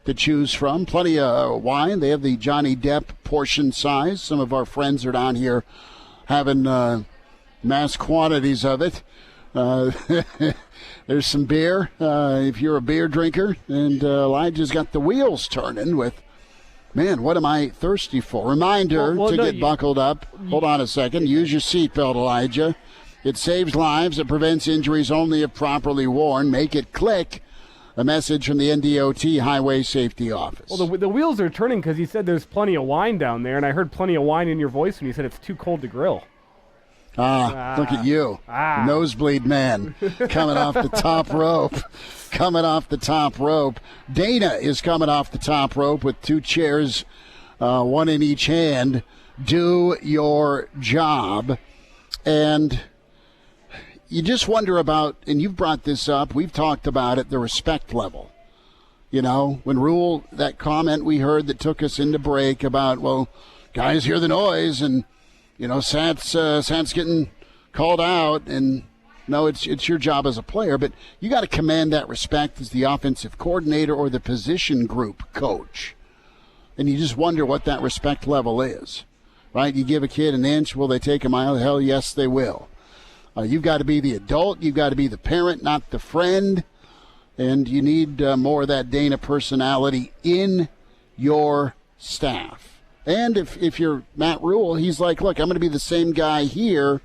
to choose from. Plenty of wine. They have the Johnny Depp portion size. Some of our friends are down here having mass quantities of it. There's some beer if you're a beer drinker. And Elijah's got the wheels turning with, man, what am I thirsty for? Reminder get buckled up. Hold on a second. Use your seatbelt, Elijah. It saves lives. It prevents injuries only if properly worn. Make it click. A message from the NDOT Highway Safety Office. Well, the wheels are turning because you said there's plenty of wine down there, and I heard plenty of wine in your voice when you said it's too cold to grill. Look at you. Nosebleed man coming off the top rope. Coming off the top rope. Dana is coming off the top rope with 2 chairs one in each hand, do your job. And you just wonder about, and you've brought this up, we've talked about it, the respect level. You know, when Rhule, that comment we heard that took us into break about, well, guys hear the noise and, you know, Sant's getting called out, and no, it's your job as a player, but you got to command that respect as the offensive coordinator or the position group coach. And you just wonder what that respect level is, right? You give a kid an inch, will they take a mile? Hell, yes, they will. You've got to be the adult. You've got to be the parent, not the friend. And you need more of that Dana personality in your staff. And if you're Matt Rhule, he's like, look, I'm going to be the same guy here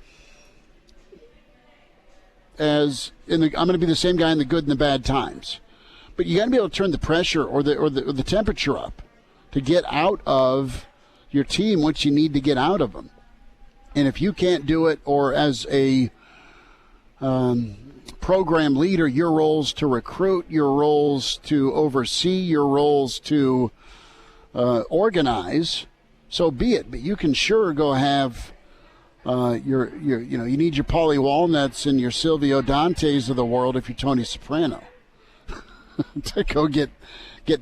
I'm going to be the same guy in the good and the bad times. But you got to be able to turn the pressure or the temperature up to get out of your team what you need to get out of them. And if you can't do it, or as a program leader, your role's to recruit, your role's to oversee, your role's to organize, so be it. But you can sure go have you need your Paulie Walnuts and your Silvio Dantes of the world if you're Tony Soprano to go get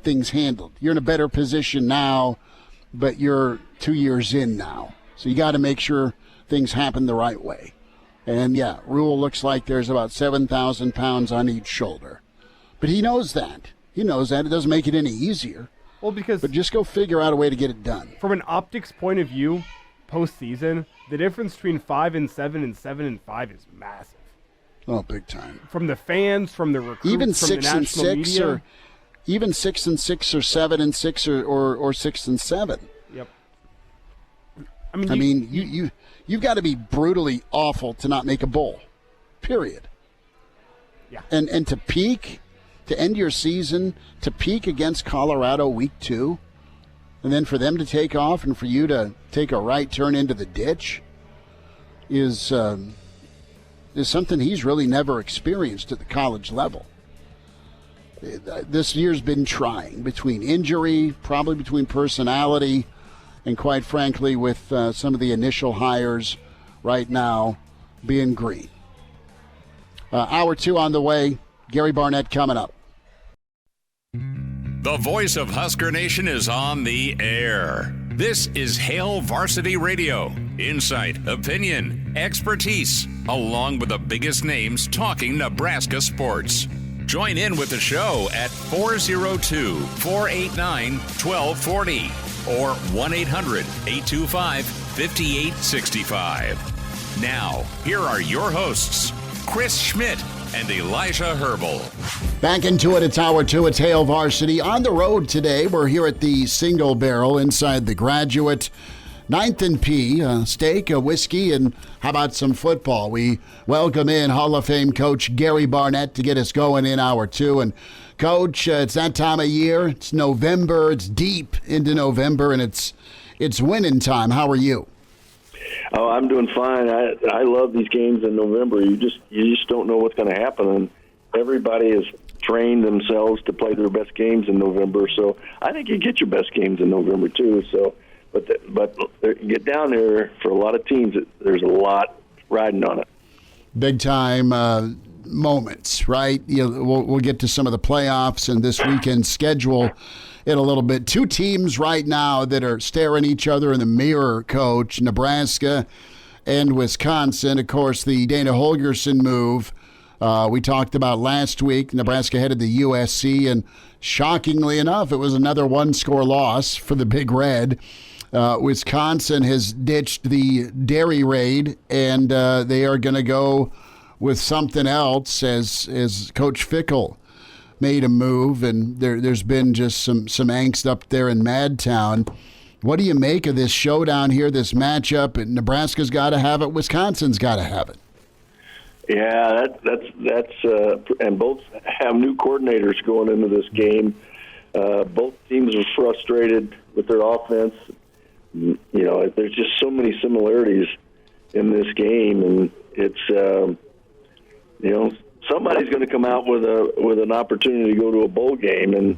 things handled. You're in a better position now, but you're 2 years in now. So you got to make sure things happen the right way. And, yeah, Rhule looks like there's about 7,000 pounds on each shoulder. But he knows that. He knows that. It doesn't make it any easier. Well, because... But just go figure out a way to get it done. From an optics point of view, postseason, the difference between 5-7 and 7-5 is massive. Oh, big time. From the fans, from the recruits, even from the national media. Or even 6-6 or 7-6 or 6-7. Yep. You've got to be brutally awful to not make a bowl, period. Yeah. And to peak, to end your season, to peak against Colorado week 2, and then for them to take off and for you to take a right turn into the ditch is something he's really never experienced at the college level. This year's been trying between injury, probably between personality, and quite frankly with some of the initial hires right now being green. Hour 2 on the way. Gary Barnett coming up. The voice of Husker Nation is on the air. This is Hail Varsity Radio. Insight, opinion, expertise, along with the biggest names talking Nebraska sports. Join in with the show at 402-489-1240 or 1-800-825-5865. Now, here are your hosts, Chris Schmidt and Elijah Herbel. Back into it. It's hour 2. It's Hail Varsity. On the road today, we're here at the Single Barrel inside the Graduate. 9th and P, a steak, a whiskey, and how about some football? We welcome in Hall of Fame coach Gary Barnett to get us going in hour 2. And Coach, it's that time of year. It's November. It's deep into November, and it's winning time. How are you? Oh, I'm doing fine. I love these games in November. You just don't know what's going to happen, and everybody has trained themselves to play their best games in November. So I think you get your best games in November too. So, but you get down there for a lot of teams. There's a lot riding on it. Big time moments, right? We'll get to some of the playoffs and this weekend's schedule in a little bit. 2 teams right now that are staring each other in the mirror, Coach, Nebraska and Wisconsin. Of course, the Dana Holgorsen move we talked about last week. Nebraska headed to USC, and shockingly enough, it was another 1-score loss for the Big Red. Wisconsin has ditched the dairy raid, and they are going to go with something else as Coach Fickle made a move, and there's been just some angst up there in Madtown. What do you make of this showdown here, this matchup? And Nebraska's got to have it. Wisconsin's got to have it. Yeah, that's and both have new coordinators going into this game. Both teams are frustrated with their offense. You know, there's just so many similarities in this game, and it's somebody's going to come out with an opportunity to go to a bowl game, and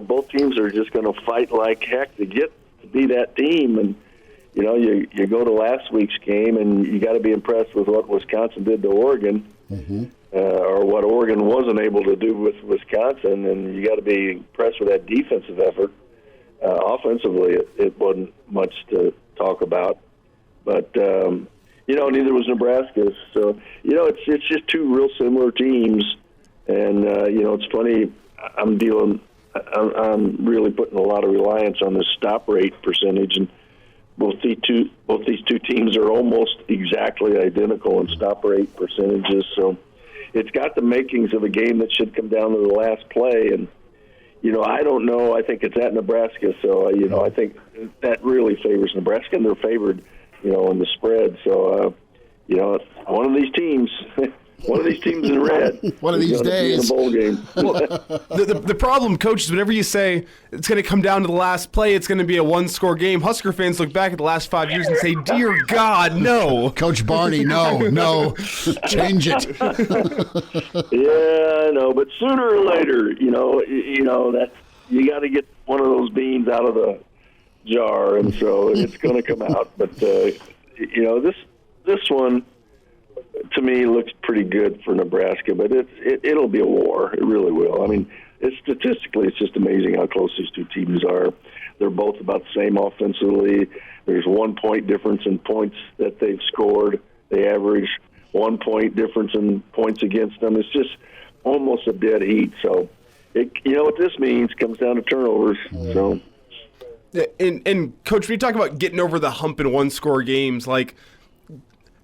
both teams are just going to fight like heck to get to be that team. And, you know, you go to last week's game, and you got to be impressed with what Wisconsin did to Oregon, or what Oregon wasn't able to do with Wisconsin, and you got to be impressed with that defensive effort. Offensively, it wasn't much to talk about, but you know, neither was Nebraska. So, you know, it's just two real similar teams, and you know, it's funny. I'm really putting a lot of reliance on the stop rate percentage, and both these two teams are almost exactly identical in stop rate percentages. So it's got the makings of a game that should come down to the last play. And, you know, I don't know. I think it's at Nebraska. So, you know, I think that really favors Nebraska, and they're favored, you know, in the spread. So, you know, one of these teams in red. One of these days. In a bowl game. Well, the problem, Coach, is whenever you say it's going to come down to the last play, it's going to be a one-score game, Husker fans look back at the last 5 years and say, dear God, no. Coach Barney, no. Change it. Yeah, I know. But sooner or later, you know that you got to get one of those beans out of the jar, and so it's going to come out. But, you know, this one, to me, looks pretty good for Nebraska, but it'll be a war. It really will. I mean, statistically, it's just amazing how close these two teams are. They're both about the same offensively. There's 1 point difference in points that they've scored. They average 1 point difference in points against them. It's just almost a dead heat. So, you know what this means? Comes down to turnovers. So, and Coach, when you talk about getting over the hump in one-score games, like,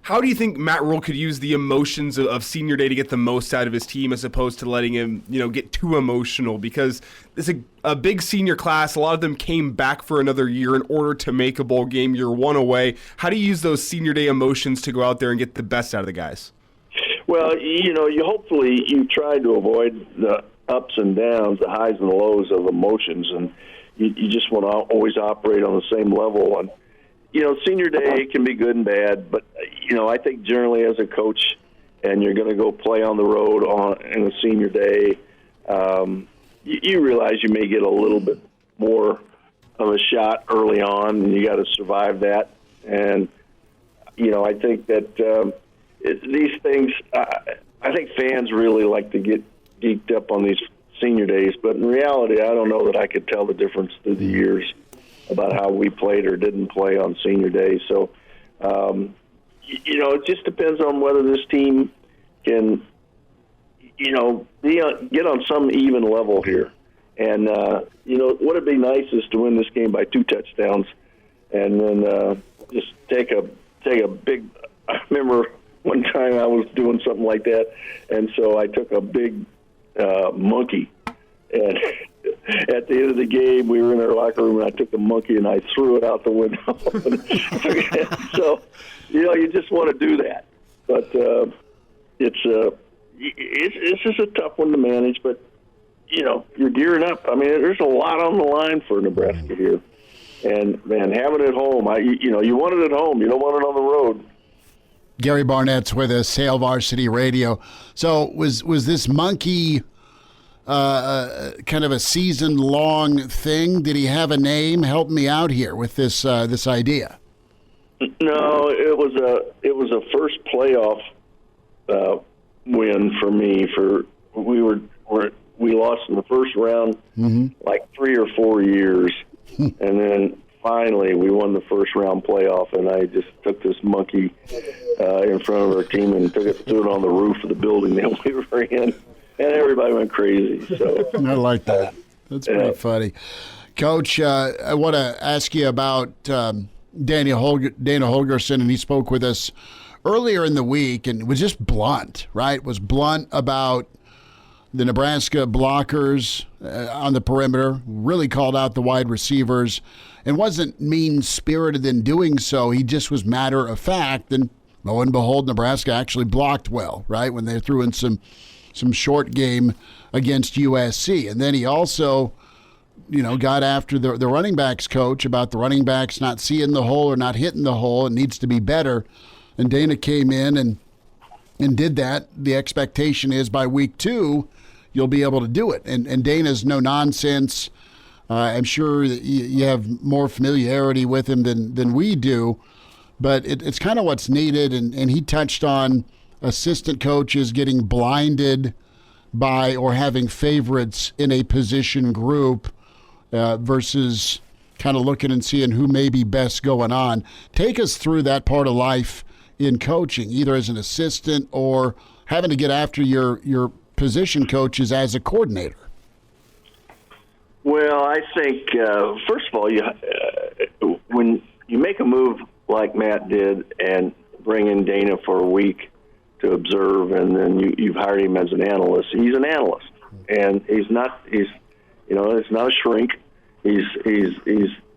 how do you think Matt Rhule could use the emotions of senior day to get the most out of his team, as opposed to letting him, you know, get too emotional? Because it's a big senior class. A lot of them came back for another year in order to make a bowl game. You're one away. How do you use those senior day emotions to go out there and get the best out of the guys? Well, you know, you try to avoid the ups and downs, the highs and the lows of emotions, and you just want to always operate on the same level. And you know, senior day can be good and bad, but, you know, I think generally as a coach, and you're going to go play on the road in a senior day, you realize you may get a little bit more of a shot early on, and you got to survive that. And, you know, I think that these things, I think fans really like to get geeked up on these senior days, but in reality, I don't know that I could tell the difference through the years about how we played or didn't play on senior day. So, you know, it just depends on whether this team can, you know, get on some even level here. And, you know, what would be nice is to win this game by 2 touchdowns and then just take a big – I remember one time I was doing something like that, and so I took a big monkey. And at the end of the game, we were in our locker room, and I took the monkey and I threw it out the window. So, you know, you just want to do that. But it's just a tough one to manage. But, you know, you're gearing up. I mean, there's a lot on the line for Nebraska here. And, man, having it at home, you know, you want it at home. You don't want it on the road. Gary Barnett's with us, Hail Varsity Radio. So was this monkey kind of a season-long thing? Did he have a name? Help me out here with this idea. No, it was a first playoff win for me. We lost in the first round like 3 or 4 years, and then finally we won the first round playoff. And I just took this monkey in front of our team and threw it on the roof of the building that we were in. And everybody went crazy. So I like that. That's pretty funny. Coach, I want to ask you about Dana Holgerson, and he spoke with us earlier in the week and was just blunt, right? Was blunt about the Nebraska blockers on the perimeter, really called out the wide receivers, and wasn't mean-spirited in doing so. He just was matter of fact, and lo and behold, Nebraska actually blocked well, right, when they threw in some short game against USC. And then he also, you know, got after the running backs coach about the running backs not seeing the hole or not hitting the hole. It needs to be better. And Dana came in and did that. The expectation is by week 2, you'll be able to do it. And Dana's no-nonsense I'm sure that you have more familiarity with him than we do, but it's kind of what's needed. And he touched on assistant coaches getting blinded by or having favorites in a position group versus kind of looking and seeing who may be best going on. Take us through that part of life in coaching, either as an assistant or having to get after your position coaches as a coordinator. Well, I think, first of all, when you make a move like Matt did and bring in Dana for a week to observe, and then you've hired him as an analyst, he's an analyst. And it's not a shrink. He's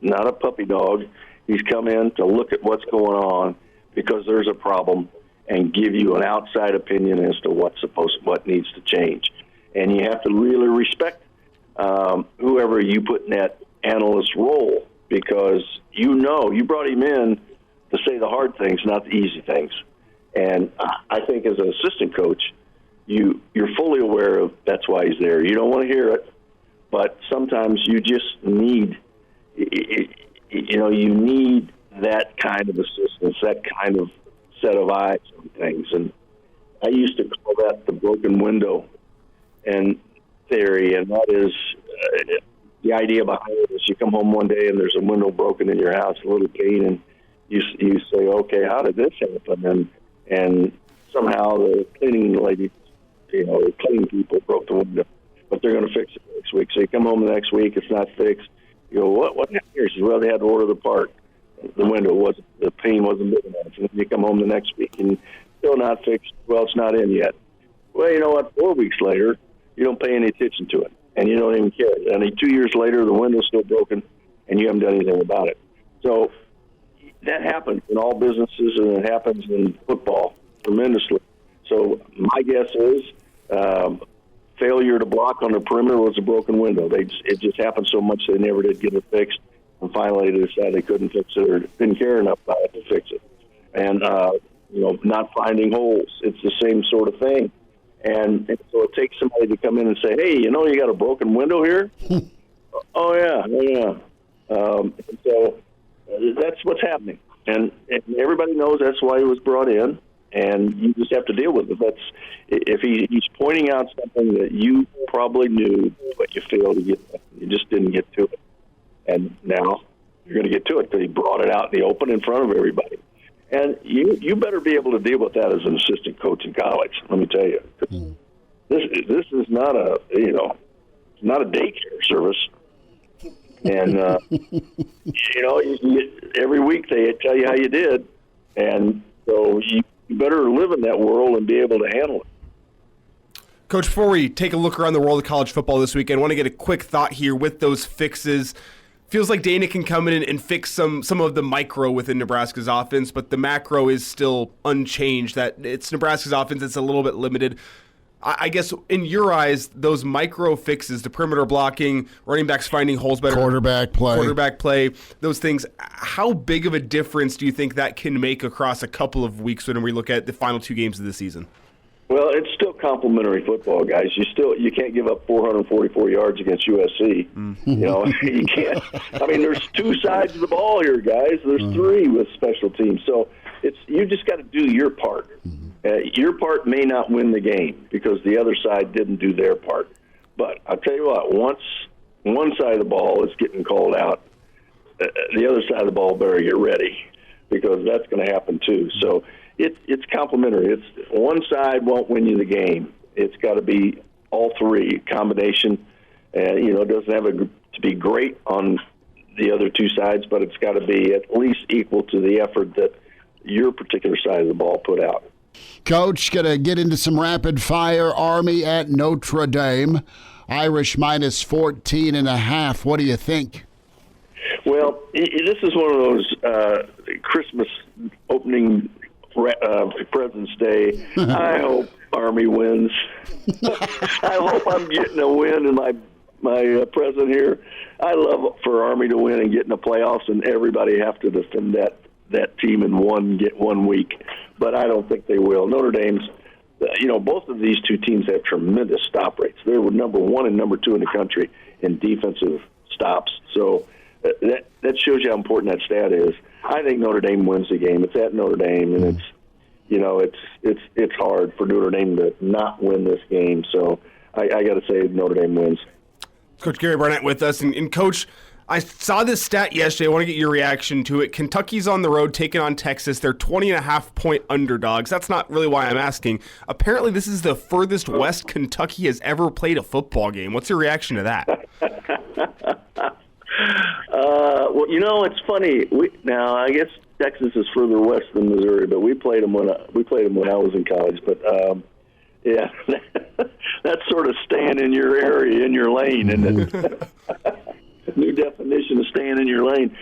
not a puppy dog. He's come in to look at what's going on because there's a problem and give you an outside opinion as to what needs to change. And you have to really respect whoever you put in that analyst role, because you brought him in to say the hard things, not the easy things. And I think as an assistant coach, you're fully aware of that's why he's there. You don't want to hear it, but sometimes you just need, you need that kind of assistance, that kind of set of eyes on things. And I used to call that the broken window and theory, and that is the idea behind it is you come home one day and there's a window broken in your house, a little pane, and you say, okay, how did this happen? And somehow the cleaning lady, the cleaning people broke the window, but they're going to fix it next week. So you come home the next week, it's not fixed. You go, what happened here? She says, well, they had to order the part. The pane wasn't big enough. And then you come home the next week and still not fixed. Well, it's not in yet. Well, you know what? 4 weeks later, you don't pay any attention to it, and you don't even care. And 2 years later, the window's still broken, and you haven't done anything about it. So that happens in all businesses, and it happens in football tremendously. So my guess is failure to block on the perimeter was a broken window. It just happened so much they never did get it fixed, and finally they decided they couldn't fix it or didn't care enough about it to fix it. And, not finding holes. It's the same sort of thing. And so it takes somebody to come in and say, hey, you got a broken window here? Oh, yeah. So that's what's happening. And everybody knows that's why he was brought in, and you just have to deal with it. If he's pointing out something that you probably knew, but you failed to get to. You just didn't get to it. And now you're going to get to it because he brought it out in the open in front of everybody. And you better be able to deal with that as an assistant coach in college, let me tell you. This is not a daycare service. And, every week they tell you how you did. And so you better live in that world and be able to handle it. Coach, before we take a look around the world of college football this weekend, I want to get a quick thought here with those fixes. Feels like Dana can come in and fix some of the micro within Nebraska's offense, but the macro is still unchanged. That it's Nebraska's offense that's a little bit limited. I guess in your eyes, those micro fixes, the perimeter blocking, running backs finding holes better, quarterback play, those things, how big of a difference do you think that can make across a couple of weeks when we look at the final 2 games of the season? Well, it's still complimentary football, guys. You can't give up 444 yards against USC. You can't. I mean, there's 2 sides of the ball here, guys. There's 3 with special teams. So you just got to do your part. Your part may not win the game because the other side didn't do their part. But I'll tell you what, once one side of the ball is getting called out, the other side of the ball better get ready because that's going to happen too. So it's complementary. It's one side won't win you the game. It's got to be all 3 combination. It doesn't have to be great on the other 2 sides, but it's got to be at least equal to the effort that your particular side of the ball put out. Coach, going to get into some rapid fire. Army at Notre Dame. Irish minus 14.5. What do you think? Well, this is one of those Christmas opening President's Day. I hope Army wins. I hope I'm getting a win in my present here. I love for Army to win and get in the playoffs, and everybody have to defend that team in one week. But I don't think they will. Notre Dame's, both of these 2 teams have tremendous stop rates. They were number 1 and number 2 in the country in defensive stops. So that shows you how important that stat is. I think Notre Dame wins the game. It's at Notre Dame, and it's hard for Notre Dame to not win this game. So I got to say Notre Dame wins. Coach Gary Barnett with us, and Coach, I saw this stat yesterday. I want to get your reaction to it. Kentucky's on the road taking on Texas. They're 20.5-point underdogs. That's not really why I'm asking. Apparently, this is the furthest west Kentucky has ever played a football game. What's your reaction to that? Well, it's funny. Now, I guess Texas is further west than Missouri, but we played them when I was in college. But yeah, that's sort of staying in your area, in your lane, and new definition of staying in your lane.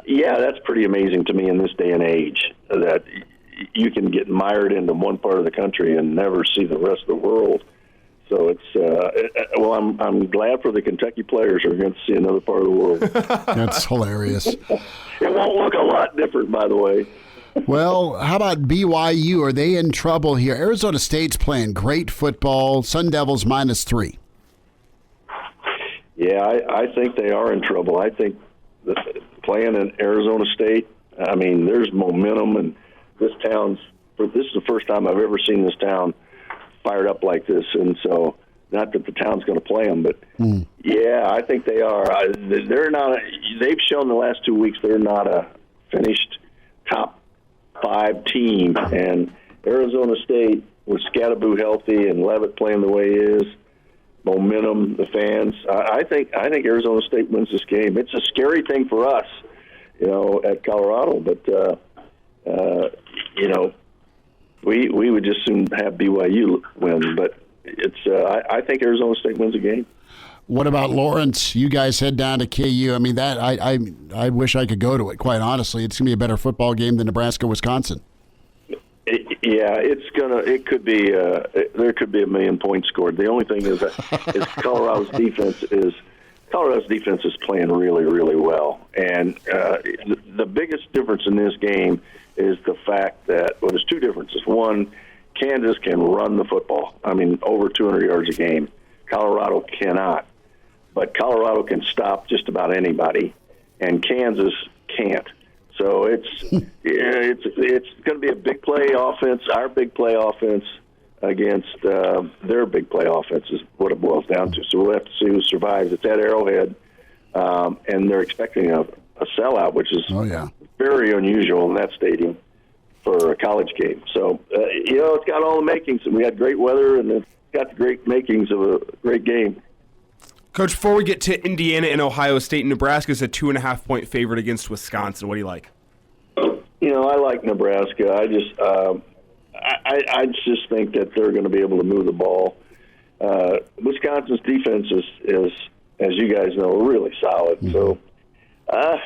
Yeah, that's pretty amazing to me in this day and age that you can get mired into one part of the country and never see the rest of the world. So I'm glad for the Kentucky players who are going to see another part of the world. That's hilarious. It won't look a lot different, by the way. Well, how about BYU? Are they in trouble here? Arizona State's playing great football. Sun Devils -3. Yeah, I think they are in trouble. I think playing in Arizona State, I mean, there's momentum, and this is the first time I've ever seen this town fired up like this, and so not that the town's going to play them, but yeah, I think they are. They're not. They've shown the last 2 weeks they're not a finished top 5 team, and Arizona State with Scatterboo healthy and Levitt playing the way he is, momentum, the fans. I think Arizona State wins this game. It's a scary thing for us, at Colorado, but we would just soon have BYU win. But I think Arizona State wins the game. What about Lawrence? You guys head down to KU. I mean, that I wish I could go to it. Quite honestly, it's gonna be a better football game than Nebraska-Wisconsin. It could be. There could be 1 million points scored. The only thing is Colorado's defense is playing really, really well. And the biggest difference in this game is the fact that there's 2 differences. One, Kansas can run the football. I mean, over 200 yards a game. Colorado cannot, but Colorado can stop just about anybody, and Kansas can't. So it's going to be a big play offense. Our big play offense against their big play offense is what it boils down to. So we'll have to see who survives. It's at Arrowhead, and they're expecting a sellout, which is very unusual in that stadium for a college game. So it's got all the makings. We had great weather, and it's got the great makings of a great game. Coach, before we get to Indiana and Ohio State, Nebraska is a 2.5-point favorite against Wisconsin. What do you like? I like Nebraska. I just think that they're going to be able to move the ball. Wisconsin's defense is, as you guys know, really solid. Mm-hmm. So, I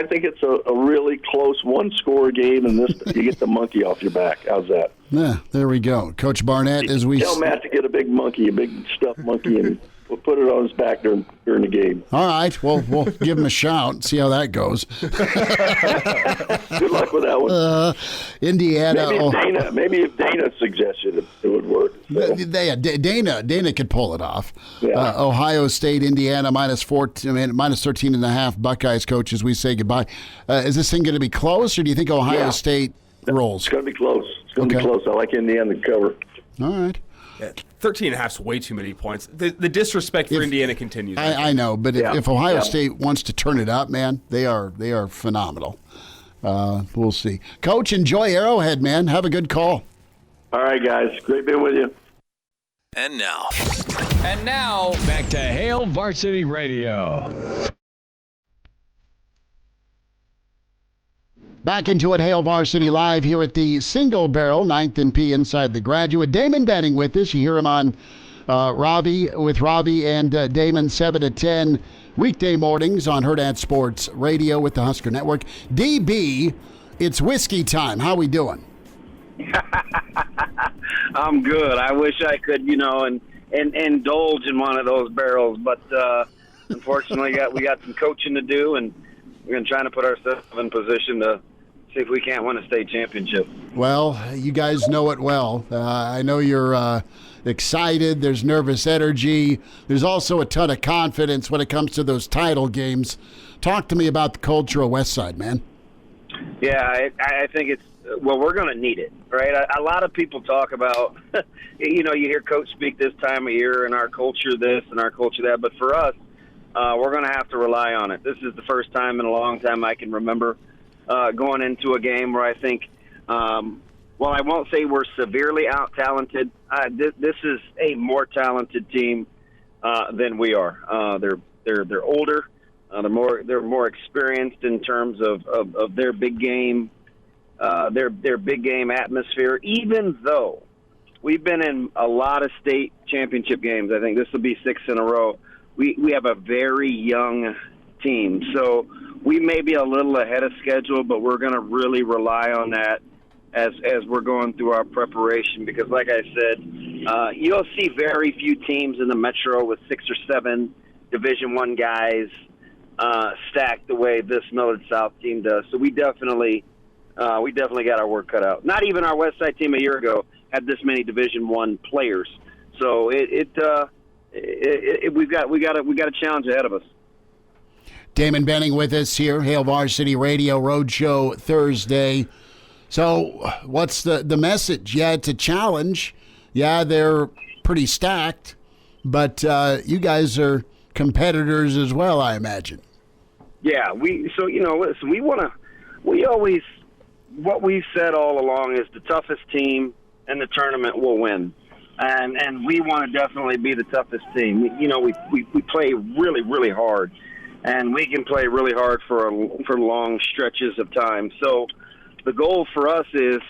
think it's a really close one-score game, and you get the monkey off your back. How's that? Yeah, there we go. Coach Barnett, as we tell Matt to get a big stuffed monkey, and we'll put it on his back during the game. All right, well, we'll give him a shout, see how that goes. Good luck with that one. Indiana. Maybe if Dana suggested it would work. So. Dana could pull it off. Yeah. Ohio State, Indiana, -13.5. Buckeyes, coach, as we say goodbye. Is this thing going to be close, or do you think Ohio State rolls? It's going to be close. I like Indiana to cover. All right. Yeah, 13.5 is way too many points. The disrespect for Indiana continues. I know, but if Ohio State wants to turn it up, man, they are phenomenal. We'll see. Coach, enjoy Arrowhead, man. Have a good call. All right, guys. Great being with you. And now, back to Hail Varsity Radio. Back into it, Hail Varsity Live here at the Single Barrel, 9th and P inside the Graduate. Damon Benning with us. You hear him on Robbie and Damon 7 to 10 weekday mornings on Hurrdat Sports Radio with the Husker Network. DB, it's whiskey time. How we doing? I'm good. I wish I could, and indulge in one of those barrels, but unfortunately, we got some coaching to do, and we're going to try to put ourselves in position to see if we can't win a state championship. Well, you guys know it well. I know you're excited. There's nervous energy. There's also a ton of confidence when it comes to those title games. Talk to me about the culture of Westside, man. Yeah, I think it's, well, we're going to need it, right? A lot of people talk about, you hear Coach speak this time of year and our culture this and our culture that, but for us, we're going to have to rely on it. This is the first time in a long time I can remember going into a game where I think, well, I won't say we're severely out-talented. This is a more talented team than we are. They're older. They're more experienced in terms of their big game, their big game atmosphere. Even though we've been in a lot of state championship games, I think this will be 6 in a row. We have a very young team, so we may be a little ahead of schedule, but we're going to really rely on that as we're going through our preparation. Because, like I said, you'll see very few teams in the Metro with 6 or 7 Division I guys stacked the way this Millard South team does. So we definitely got our work cut out. Not even our Westside team a year ago had this many Division I players. So we got a challenge ahead of us. Damon Benning with us here, Hail Varsity Radio Roadshow Thursday. So what's the message? Yeah, it's a challenge. Yeah, they're pretty stacked, but you guys are competitors as well, I imagine. Yeah, listen, what we've said all along is the toughest team in the tournament will win. And we want to definitely be the toughest team. We play really, really hard, and we can play really hard for long stretches of time. So the goal for us is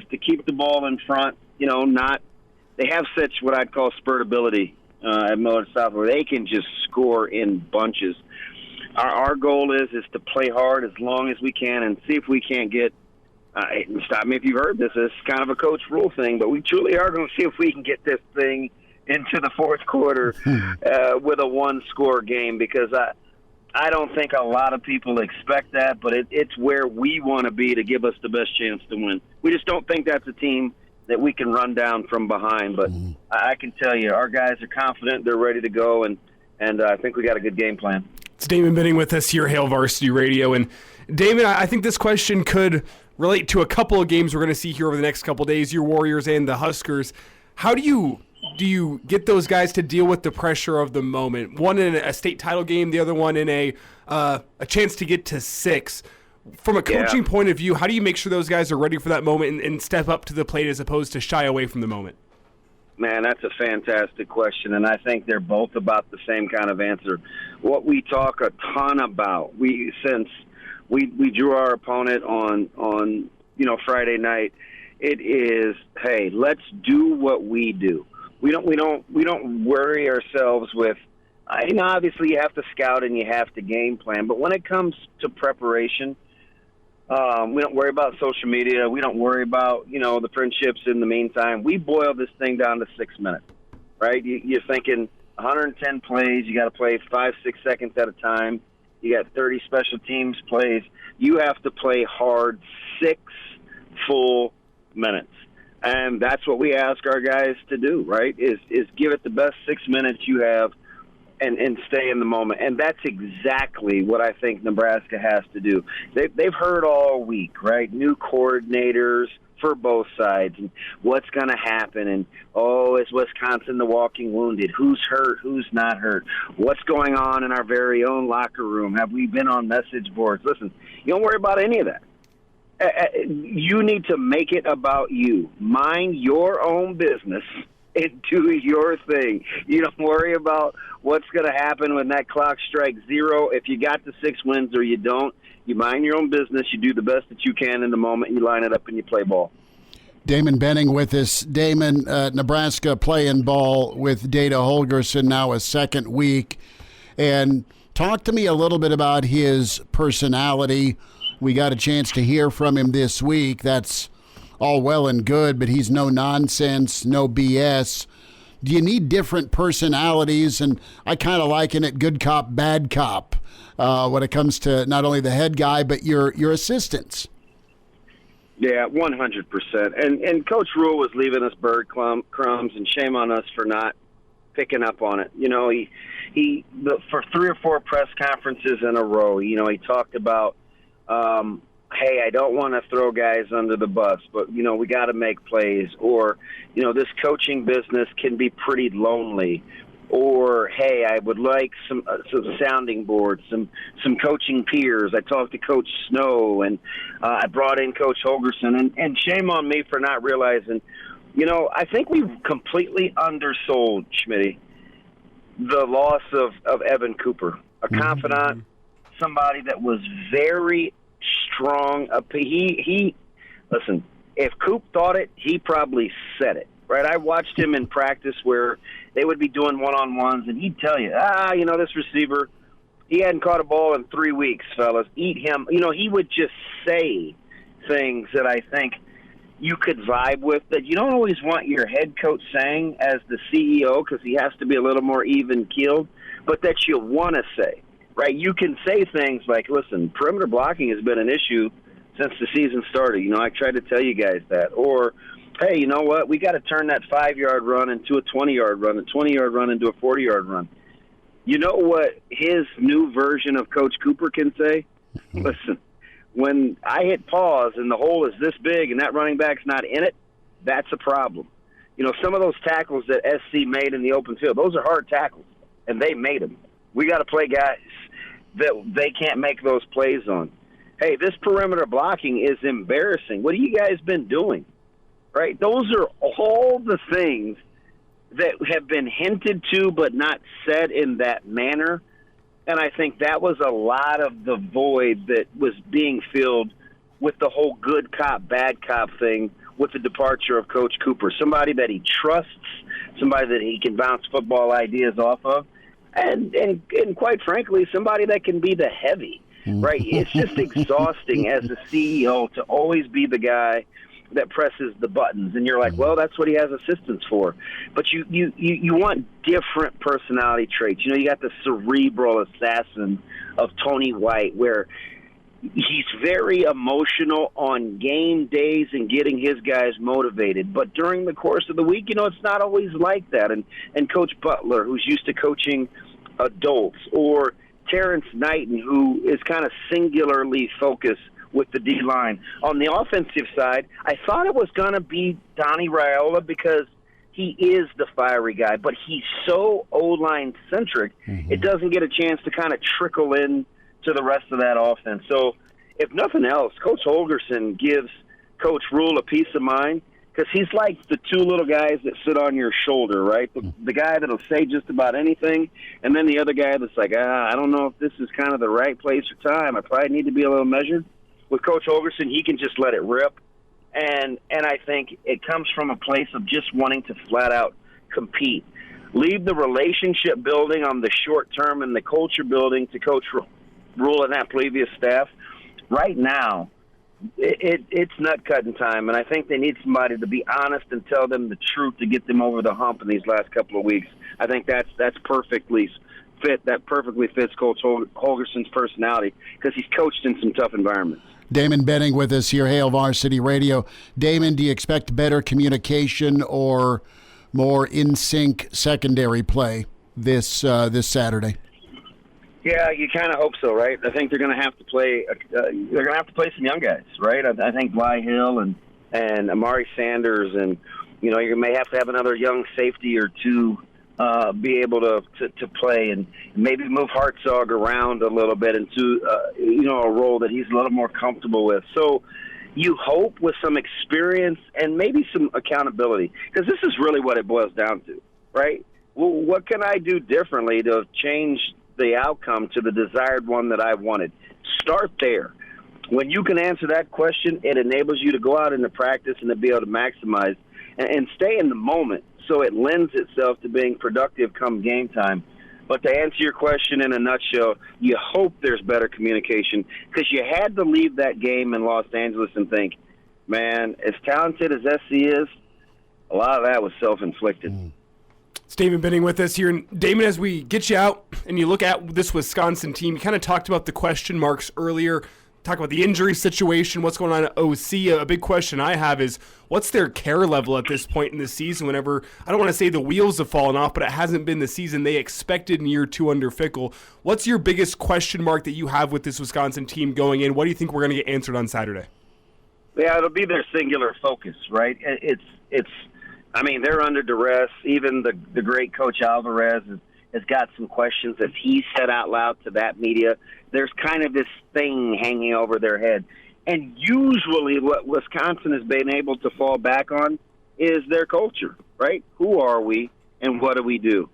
to keep the ball in front. They have such what I'd call spurtability at Millard South, where they can just score in bunches. Our goal is to play hard as long as we can and see if we can't get. Stop me if you've heard this. It's kind of a Coach Rhule thing, but we truly are going to see if we can get this thing into the fourth quarter with a one-score game, because I don't think a lot of people expect that, but it's where we want to be to give us the best chance to win. We just don't think that's a team that we can run down from behind, but I can tell you our guys are confident, they're ready to go, and I think we got a good game plan. It's Damon Benning with us here, Hail Varsity Radio. And Damon, I think this question could relate to a couple of games we're going to see here over the next couple of days, your Warriors and the Huskers. How do you get those guys to deal with the pressure of the moment? One in a state title game, the other one in a chance to get to 6. From a coaching point of view, how do you make sure those guys are ready for that moment and step up to the plate as opposed to shy away from the moment? Man, that's a fantastic question, and I think they're both about the same kind of answer. What we talk a ton about, since we drew our opponent on Friday night, it is, hey, let's do what we do. We don't worry ourselves with, obviously you have to scout and you have to game plan, but when it comes to preparation, we don't worry about social media. We don't worry about, the friendships in the meantime. We boil this thing down to 6 minutes, right? You're thinking 110 plays. You got to play 5-6 seconds at a time. You got 30 special teams plays. You have to play hard 6 full minutes. And that's what we ask our guys to do, right, is give it the best 6 minutes you have and stay in the moment. And that's exactly what I think Nebraska has to do. They've heard all week, right, new coordinators for both sides and what's going to happen. And, is Wisconsin the walking wounded? Who's hurt? Who's not hurt? What's going on in our very own locker room? Have we been on message boards? Listen, you don't worry about any of that. You need to make it about you. Mind your own business and do your thing. You don't worry about what's going to happen when that clock strikes 0. If you got the 6 wins or you don't, you mind your own business. You do the best that you can in the moment. You line it up and you play ball. Damon Benning with us. Damon, Nebraska playing ball with Data Holgerson now a second week. And talk to me a little bit about his personality. We got a chance to hear from him this week. That's all well and good, but he's no nonsense, no BS. Do you need different personalities? And I kind of liken it good cop, bad cop when it comes to not only the head guy, but your assistants. Yeah, 100%. And Coach Rhule was leaving us bird crumbs, and shame on us for not picking up on it. You know, he for 3 or 4 press conferences in a row, you know, he talked about, hey, I don't want to throw guys under the bus, but, you know, we got to make plays. Or, you know, this coaching business can be pretty lonely. Or, hey, I would like some sounding boards, some coaching peers. I talked to Coach Snow, and I brought in Coach Holgorsen. And shame on me for not realizing, you know, I think we've completely undersold, Schmitty, the loss of Evan Cooper, a confidant, somebody that was very strong. Listen, if Coop thought it, he probably said it. Right, I watched him in practice where they would be doing one-on-ones, and he'd tell you, you know, this receiver, he hadn't caught a ball in 3 weeks, fellas. Eat him. You know, he would just say things that I think you could vibe with that you don't always want your head coach saying as the CEO, because he has to be a little more even-keeled, but that you want to say, right? You can say things like, listen, perimeter blocking has been an issue since the season started. You know, I tried to tell you guys that. Or, hey, you know what? We got to turn that 5-yard run into a 20-yard run, a 20-yard run into a 40-yard run. You know what his new version of Coach Cooper can say? Listen, when I hit pause and the hole is this big and that running back's not in it, that's a problem. You know, some of those tackles that SC made in the open field, those are hard tackles, and they made them. We got to play guys that they can't make those plays on. Hey, this perimeter blocking is embarrassing. What have you guys been doing? Right? Those are all the things that have been hinted to but not said in that manner. And I think that was a lot of the void that was being filled with the whole good cop, bad cop thing with the departure of Coach Cooper. Somebody that he trusts, somebody that he can bounce football ideas off of, and quite frankly, somebody that can be the heavy. Right? It's just exhausting as a CEO to always be the guy that presses the buttons, and you're like, well, that's what he has assistants for. But you want different personality traits. You know, you got the cerebral assassin of Tony White, where he's very emotional on game days and getting his guys motivated. But during the course of the week, you know, it's not always like that. And Coach Butler, who's used to coaching adults, or Terrence Knighton, who is kind of singularly focused with the D-line. On the offensive side, I thought it was going to be Donnie Raiola because he is the fiery guy, but he's so O-line centric, it doesn't get a chance to kind of trickle in to the rest of that offense. So if nothing else, Coach Holgorsen gives Coach Rhule a peace of mind, because he's like the two little guys that sit on your shoulder, right? The guy that'll say just about anything, and then the other guy that's like, I don't know if this is kind of the right place or time. I probably need to be a little measured. With Coach Holgorsen, he can just let it rip. And I think it comes from a place of just wanting to flat out compete. Leave the relationship building on the short term and the culture building to Coach Rhule and that previous staff. Right now, it's nut-cutting time, and I think they need somebody to be honest and tell them the truth to get them over the hump in these last couple of weeks. I think that's perfectly fit. That perfectly fits Coach Holgorsen's personality, because he's coached in some tough environments. Damon Benning with us here, Hail Varsity Radio. Damon, do you expect better communication or more in-sync secondary play this Saturday? Yeah, you kind of hope so, right? I think they're going to have to play. They're going to have to play some young guys, right? I think Bly Hill and Amari Sanders, and you know, you may have to have another young safety or two be able to play, and maybe move Hartzog around a little bit into a role that he's a little more comfortable with. So you hope with some experience and maybe some accountability, because this is really what it boils down to, right? Well, what can I do differently to change the outcome to the desired one that I wanted? Start there. When you can answer that question, it enables you to go out into practice and to be able to maximize and stay in the moment, so it lends itself to being productive come game time. But to answer your question in a nutshell, you hope there's better communication, because you had to leave that game in Los Angeles and think, man, as talented as SC is, a lot of that was self-inflicted. It's Damon Benning with us here. And Damon, as we get you out and you look at this Wisconsin team, you kind of talked about the question marks earlier. talk about the injury situation, what's going on at OC. A big question I have is, what's their care level at this point in the season whenever, I don't want to say the wheels have fallen off, but it hasn't been the season they expected in year 2 under Fickell. What's your biggest question mark that you have with this Wisconsin team going in? What do you think we're going to get answered on Saturday? Yeah, it'll be their singular focus, right? I mean, they're under duress. Even the great Coach Alvarez has got some questions that he said out loud to that media. There's kind of this thing hanging over their head. And usually what Wisconsin has been able to fall back on is their culture, right? Who are we and what do we do?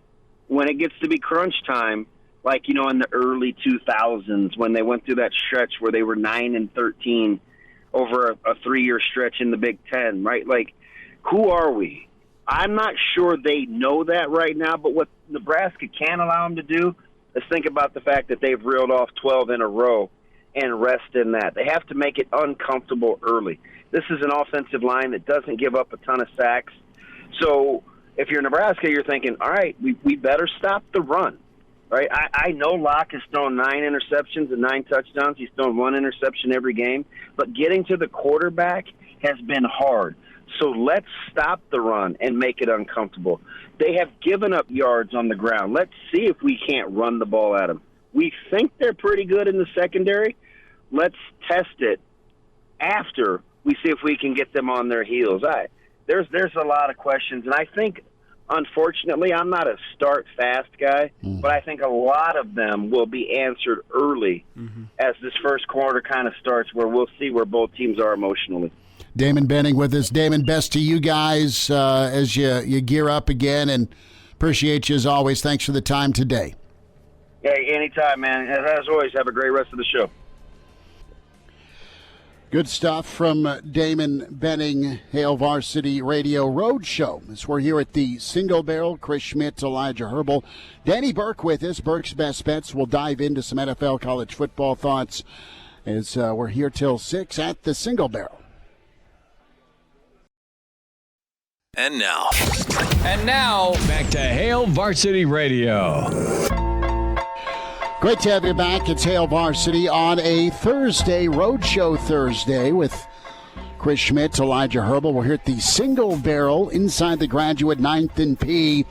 When it gets to be crunch time, like, in the early 2000s when they went through that stretch where they were 9-13 over a 3-year stretch in the Big Ten, right? Like, who are we? I'm not sure they know that right now, but what Nebraska can allow them to do is think about the fact that they've reeled off 12 in a row and rest in that. They have to make it uncomfortable early. This is an offensive line that doesn't give up a ton of sacks. So if you're Nebraska, you're thinking, all right, we better stop the run, right? I know Locke has thrown 9 interceptions and 9 touchdowns. He's thrown 1 interception every game. But getting to the quarterback has been hard. So let's stop the run and make it uncomfortable. They have given up yards on the ground. Let's see if we can't run the ball at them. We think they're pretty good in the secondary. Let's test it after we see if we can get them on their heels. There's a lot of questions, and I think, unfortunately, I'm not a start fast guy, but I think a lot of them will be answered early as this first quarter kind of starts, where we'll see where both teams are emotionally. Damon Benning with us. Damon, best to you guys as you gear up again, and appreciate you as always. Thanks for the time today. Yeah, anytime, man. As always, have a great rest of the show. Good stuff from Damon Benning, Hail Varsity Radio Roadshow. As we're here at the Single Barrel, Chris Schmidt, Elijah Herbel, Danny Burke with us. Burke's Best Bets. We'll dive into some NFL college football thoughts as we're here till 6 at the Single Barrel. And now, back to Hail Varsity Radio. Great to have you back. It's Hail Varsity on a Thursday, Roadshow Thursday, with Chris Schmidt, Elijah Herbel. We're here at the Single Barrel inside the Graduate 9th and P,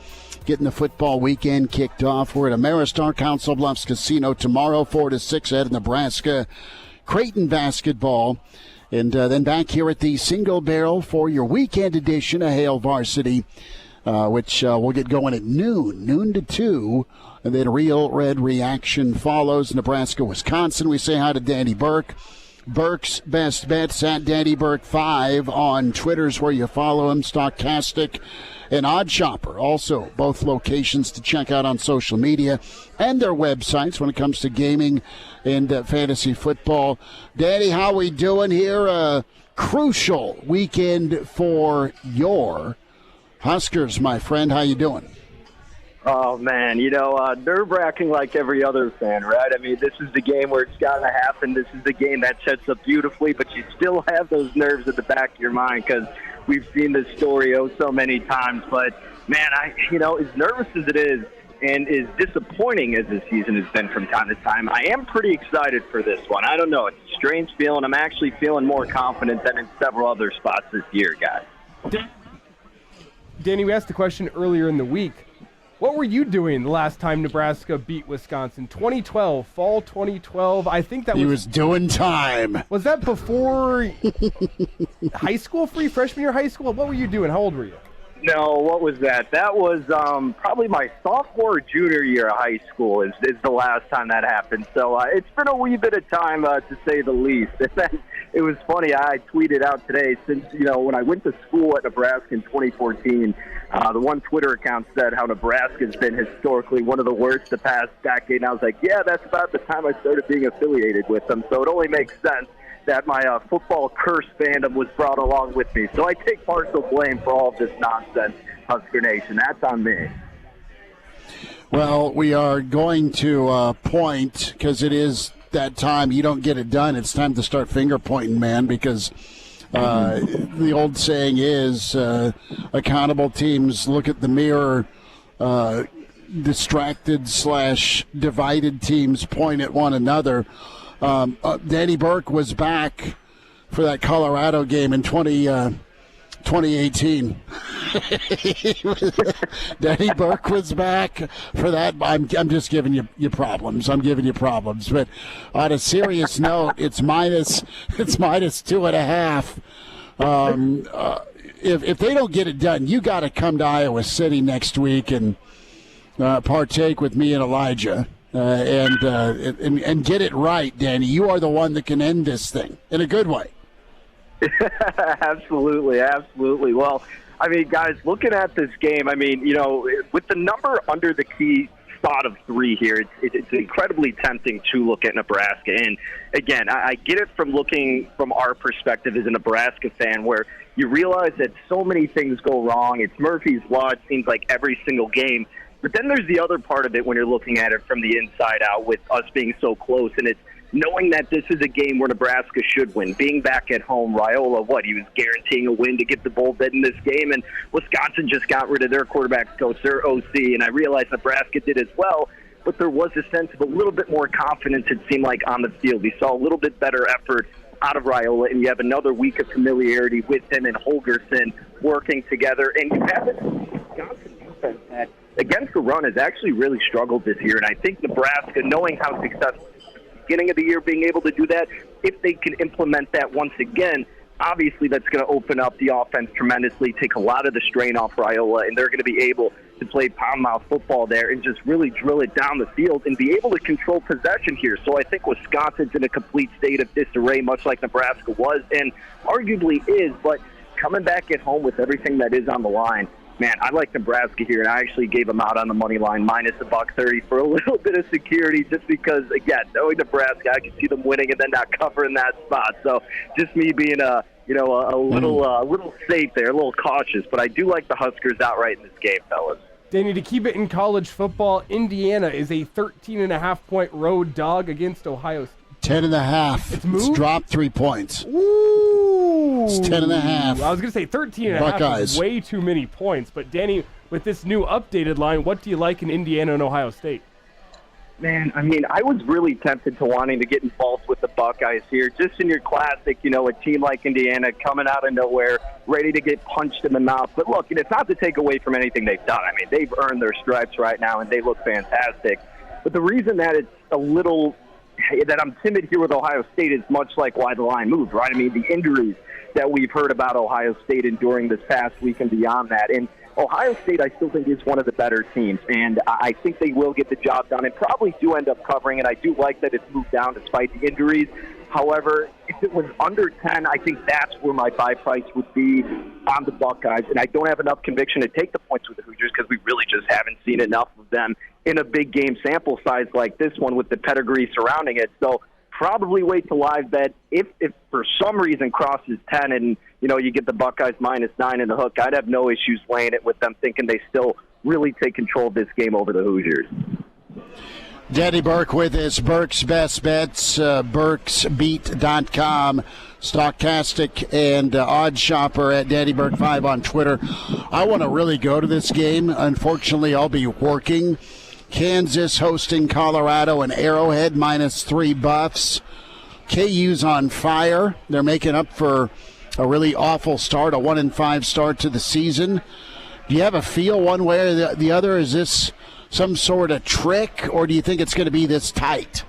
getting the football weekend kicked off. We're at Ameristar Council Bluffs Casino tomorrow, 4 to 6 at Nebraska Creighton basketball. And then back here at the Single Barrel for your weekend edition of Hail Varsity, which we'll get going at noon to 2. And then Real Red Reaction follows. Nebraska-Wisconsin. We say hi to Danny Burke. Burke's Best Bets at Danny Burke 5 on Twitter's where you follow him. Stochastic and Odd Shopper. Also, both locations to check out on social media and their websites when it comes to gaming and fantasy football. Danny, how we doing here? Crucial weekend for your Huskers, my friend. How you doing? Oh, man, nerve-wracking like every other fan, right? I mean, this is the game where it's got to happen. This is the game that sets up beautifully, but you still have those nerves at the back of your mind because we've seen this story so many times. But, man, as nervous as it is and as disappointing as this season has been from time to time, I am pretty excited for this one. I don't know. It's a strange feeling. I'm actually feeling more confident than in several other spots this year, guys. Danny, we asked the question earlier in the week. What were you doing the last time Nebraska beat Wisconsin? 2012, fall 2012. I think that he was doing time. Was that before high school, freshman year of high school? What were you doing? How old were you? No, what was that? That was probably my sophomore or junior year of high school is the last time that happened. So it's been a wee bit of time, to say the least. And then it was funny. I tweeted out today since, when I went to school at Nebraska in 2014, the one Twitter account said how Nebraska has been historically one of the worst the past decade. And I was like, yeah, that's about the time I started being affiliated with them. So it only makes sense that my football curse fandom was brought along with me. So I take partial blame for all of this nonsense, Husker Nation. That's on me. Well, we are going to point, because it is that time. You don't get it done. It's time to start finger pointing, man, because the old saying is accountable teams look at the mirror, distracted / divided teams point at one another. Danny Burke was back for that Colorado game in 2018. Danny Burke was back for that. I'm just giving you problems. I'm giving you problems. But on a serious note, it's minus 2.5. If they don't get it done, you got to come to Iowa City next week and partake with me and Elijah and get it right, Danny. You are the one that can end this thing in a good way. Absolutely. Well, I mean, guys, looking at this game, I mean, with the number under the key spot of 3 here, it's incredibly tempting to look at Nebraska. And again, I get it from looking from our perspective as a Nebraska fan, where you realize that so many things go wrong. It's Murphy's Law, it seems like every single game. But then there's the other part of it when you're looking at it from the inside out with us being so close, and it's knowing that this is a game where Nebraska should win. Being back at home, Riola, he was guaranteeing a win to get the bowl bid in this game, and Wisconsin just got rid of their quarterback's coach, their OC, and I realized Nebraska did as well, but there was a sense of a little bit more confidence, it seemed like, on the field. We saw a little bit better effort out of Riola, and you have another week of familiarity with him and Holgorsen working together, and you have this Wisconsin defense that, against the run, has actually really struggled this year, and I think Nebraska, knowing how successful beginning of the year, being able to do that, if they can implement that once again, obviously that's going to open up the offense tremendously, take a lot of the strain off Riola, and they're going to be able to play pound-mouth football there and just really drill it down the field and be able to control possession here. So I think Wisconsin's in a complete state of disarray, much like Nebraska was, and arguably is, but coming back at home with everything that is on the line, man, I like Nebraska here, and I actually gave them out on the money line, minus $1.30 for a little bit of security, just because, again, knowing Nebraska, I can see them winning and then not covering that spot. So just me being a little safe there, a little cautious, but I do like the Huskers outright in this game, fellas. Danny, to keep it in college football, Indiana is a 13.5-point road dog against Ohio State. 10.5. It's dropped 3 points. Ooh. It's 10.5. I was going to say 13.5 is way too many points. But, Danny, with this new updated line, what do you like in Indiana and Ohio State? Man, I mean, I was really tempted to wanting to get involved with the Buckeyes here. Just in your classic, a team like Indiana coming out of nowhere, ready to get punched in the mouth. But, look, it's not to take away from anything they've done. I mean, they've earned their stripes right now, and they look fantastic. But the reason that it's a little that I'm timid here with Ohio State is much like why the line moved, right? I mean, the injuries that we've heard about Ohio State enduring this past week and beyond that. And Ohio State, I still think, is one of the better teams, and I think they will get the job done and probably do end up covering, and I do like that it's moved down despite the injuries. However, if it was under 10, I think that's where my buy price would be on the Buckeyes, and I don't have enough conviction to take the points with the Hoosiers because we really just haven't seen enough of them in a big game sample size like this one with the pedigree surrounding it. So probably wait to live bet. If for some reason crosses 10 and you get the Buckeyes -9 in the hook, I'd have no issues laying it with them, thinking they still really take control of this game over the Hoosiers. Danny Burke with us, Burke's Best Bets, burksbeat.com, Stochastic and Odd Shopper at Danny Burke 5 on Twitter. I want to really go to this game. Unfortunately, I'll be working. Kansas hosting Colorado and Arrowhead -3 Buffs. KU's on fire. They're making up for a really awful start, a 1-5 start to the season. Do you have a feel one way or the other? Is this some sort of trick, or do you think it's going to be this tight?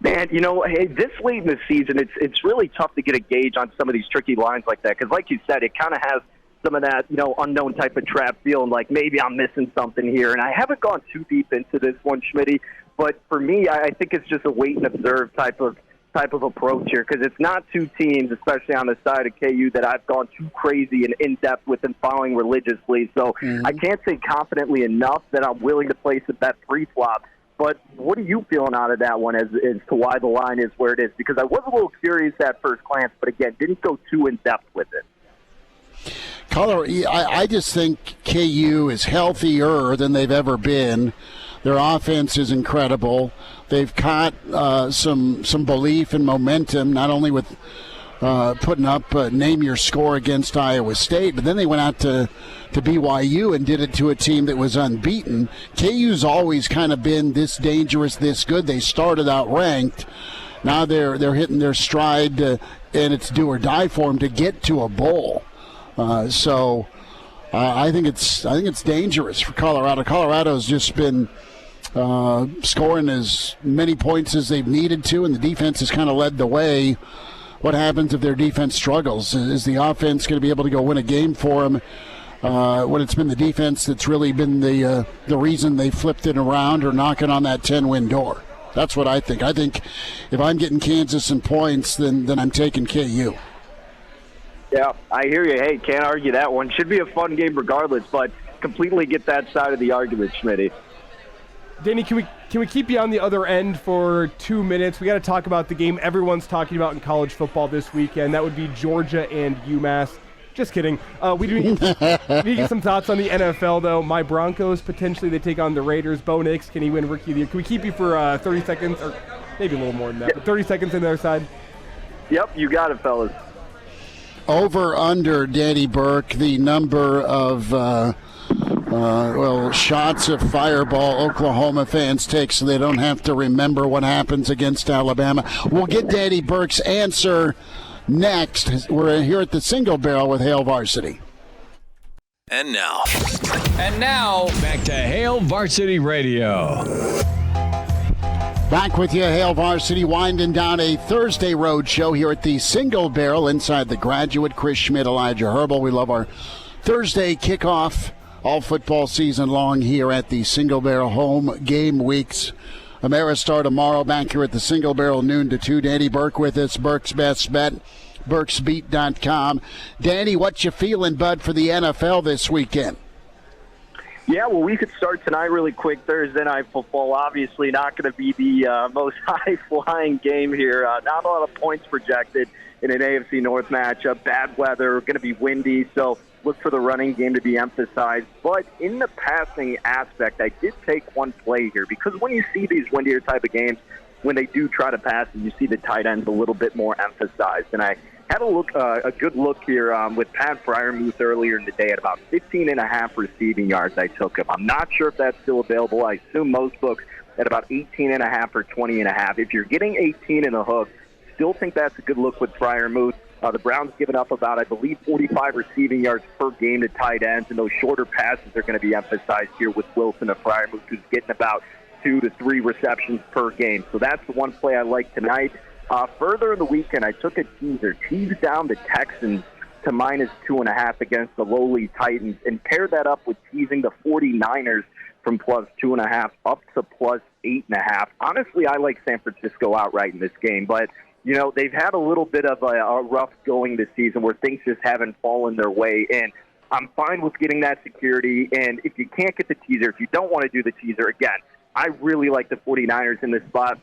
Man, hey, this late in the season, it's really tough to get a gauge on some of these tricky lines like that because, like you said, it kind of has some of that, unknown type of trap feeling like maybe I'm missing something here. And I haven't gone too deep into this one, Schmitty, but for me, I think it's just a wait and observe type of approach here because it's not two teams, especially on the side of KU, that I've gone too crazy and in-depth with and following religiously. So I can't say confidently enough that I'm willing to place a bet pre-flop. But what are you feeling out of that one as to why the line is where it is? Because I was a little curious at first glance, but again, didn't go too in-depth with it. I just think KU is healthier than they've ever been. Their offense is incredible. They've caught some belief and momentum, not only with putting up name your score against Iowa State, but then they went out to BYU and did it to a team that was unbeaten. KU's always kind of been this dangerous, this good. They started out ranked, Now they're hitting their stride, and it's do or die for them to get to a bowl. So I think it's dangerous for Colorado. Colorado's just been scoring as many points as they've needed to, and the defense has kind of led the way. What happens if their defense struggles? Is the offense going to be able to go win a game for them when it's been the defense that's really been the reason they flipped it around or knocking on that 10-win door? That's what I think. I think if I'm getting Kansas in points, then I'm taking KU. Yeah, I hear you. Hey, can't argue that one. Should be a fun game regardless, but completely get that side of the argument, Schmitty. Danny, can we keep you on the other end for 2 minutes? We got to talk about the game everyone's talking about in college football this weekend. That would be Georgia and UMass. Just kidding. We do need to get some thoughts on the NFL, though. My Broncos, potentially they take on the Raiders. Bo Nix, can he win Rookie of the Year? Can we keep you for 30 seconds, or maybe a little more than that, but 30 seconds on their side? Yep, you got it, fellas. Over under, Danny Burke, the number of shots of fireball Oklahoma fans take so they don't have to remember what happens against Alabama. We'll get Danny Burke's answer next. We're here at the Single Barrel with Hail Varsity. And now, back to Hail Varsity Radio. Back with you, Hail Varsity, winding down a Thursday road show here at the Single Barrel inside the Graduate. Chris Schmidt, Elijah Herbel. We love our Thursday kickoff all football season long here at the Single Barrel home game weeks. Ameristar tomorrow, back here at the Single Barrel, noon to 2. Danny Burke with us, Burke's Best Bet, burksbeat.com. Danny, what you feeling, bud, for the NFL this weekend? Yeah, well, we could start tonight really quick. Thursday Night Football, obviously not going to be the most high-flying game here. Not a lot of points projected in an AFC North matchup. Bad weather, going to be windy, so look for the running game to be emphasized. But in the passing aspect, I did take one play here, because when you see these windier type of games, when they do try to pass, and you see the tight ends a little bit more emphasized. And I had a good look here with Pat Freiermuth earlier in the day at about 15.5 receiving yards I took him. I'm not sure if that's still available. I assume most books at about 18.5 or 20.5. If you're getting 18 in a hook, still think that's a good look with Freiermuth. The Browns giving up about, I believe, 45 receiving yards per game to tight ends, and those shorter passes are going to be emphasized here with Wilson and Freiermuth, who's getting about 2 to 3 receptions per game. So that's the one play I like tonight. Further in the weekend, I took a teaser. Teased down the Texans to -2.5 against the lowly Titans, and paired that up with teasing the 49ers from +2.5 up to +8.5. Honestly, I like San Francisco outright in this game, but you know, they've had a little bit of a rough going this season where things just haven't fallen their way, and I'm fine with getting that security. And if you can't get the teaser, if you don't want to do the teaser, again, I really like the 49ers in this spot,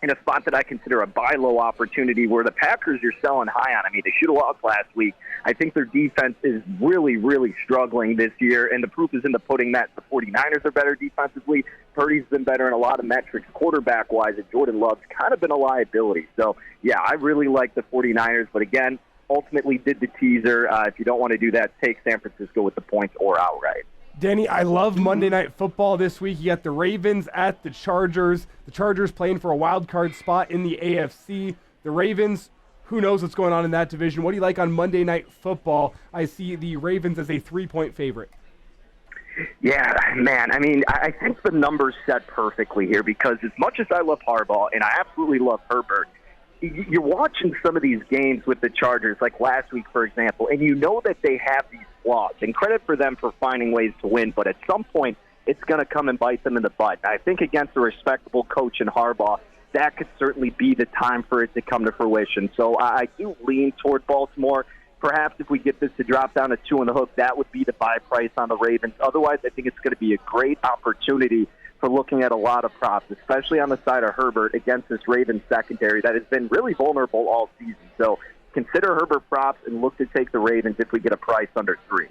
in a spot that I consider a buy low opportunity where the Packers are selling high on. I mean, they should have lost last week. I think their defense is really, really struggling this year, and the proof is in the pudding that the 49ers are better defensively. Purdy's been better in a lot of metrics quarterback-wise, and Jordan Love's kind of been a liability. So, yeah, I really like the 49ers, but again, ultimately did the teaser. If you don't want to do that, take San Francisco with the points or outright. Danny, I love Monday Night Football this week. You got the Ravens at the Chargers. The Chargers playing for a wild card spot in the AFC. The Ravens, who knows what's going on in that division. What do you like on Monday Night Football? I see the Ravens as a 3-point favorite. Yeah, man. I mean, I think the number's set perfectly here, because as much as I love Harbaugh, and I absolutely love Herbert, you're watching some of these games with the Chargers, like last week, for example, and you know that they have these flaws. And credit for them for finding ways to win, but at some point, it's going to come and bite them in the butt. And I think against a respectable coach in Harbaugh, that could certainly be the time for it to come to fruition. So I do lean toward Baltimore. Perhaps if we get this to drop down to 2 in the hook, that would be the buy price on the Ravens. Otherwise, I think it's going to be a great opportunity for looking at a lot of props, especially on the side of Herbert against this Ravens secondary that has been really vulnerable all season. So consider Herbert props and look to take the Ravens if we get a price under 3.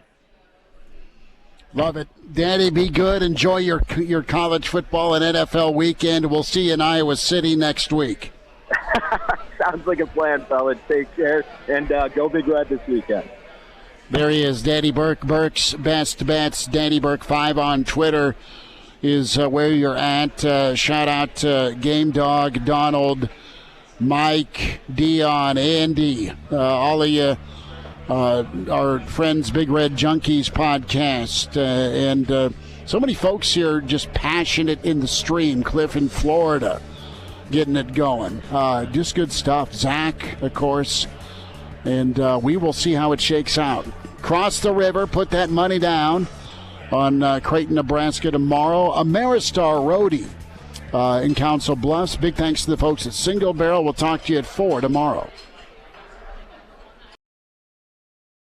Love it. Danny, be good. Enjoy your college football and NFL weekend. We'll see you in Iowa City next week. Sounds like a plan, fellas. Take care, and go Big Red this weekend. There he is, Danny Burke, Burke's Best Bets. Danny Burke 5 on Twitter is where you're at. Shout out to Game Dog Donald Mike, Dion, Andy, all of you, our friends, Big Red Junkies podcast, and so many folks here just passionate in the stream. Cliff in Florida, getting it going. Just good stuff. Zach, of course, and we will see how it shakes out. Cross the river, put that money down on Creighton, Nebraska tomorrow. Ameristar Roadie in Council Bluffs. Big thanks to the folks at Single Barrel. We'll talk to you at 4 tomorrow.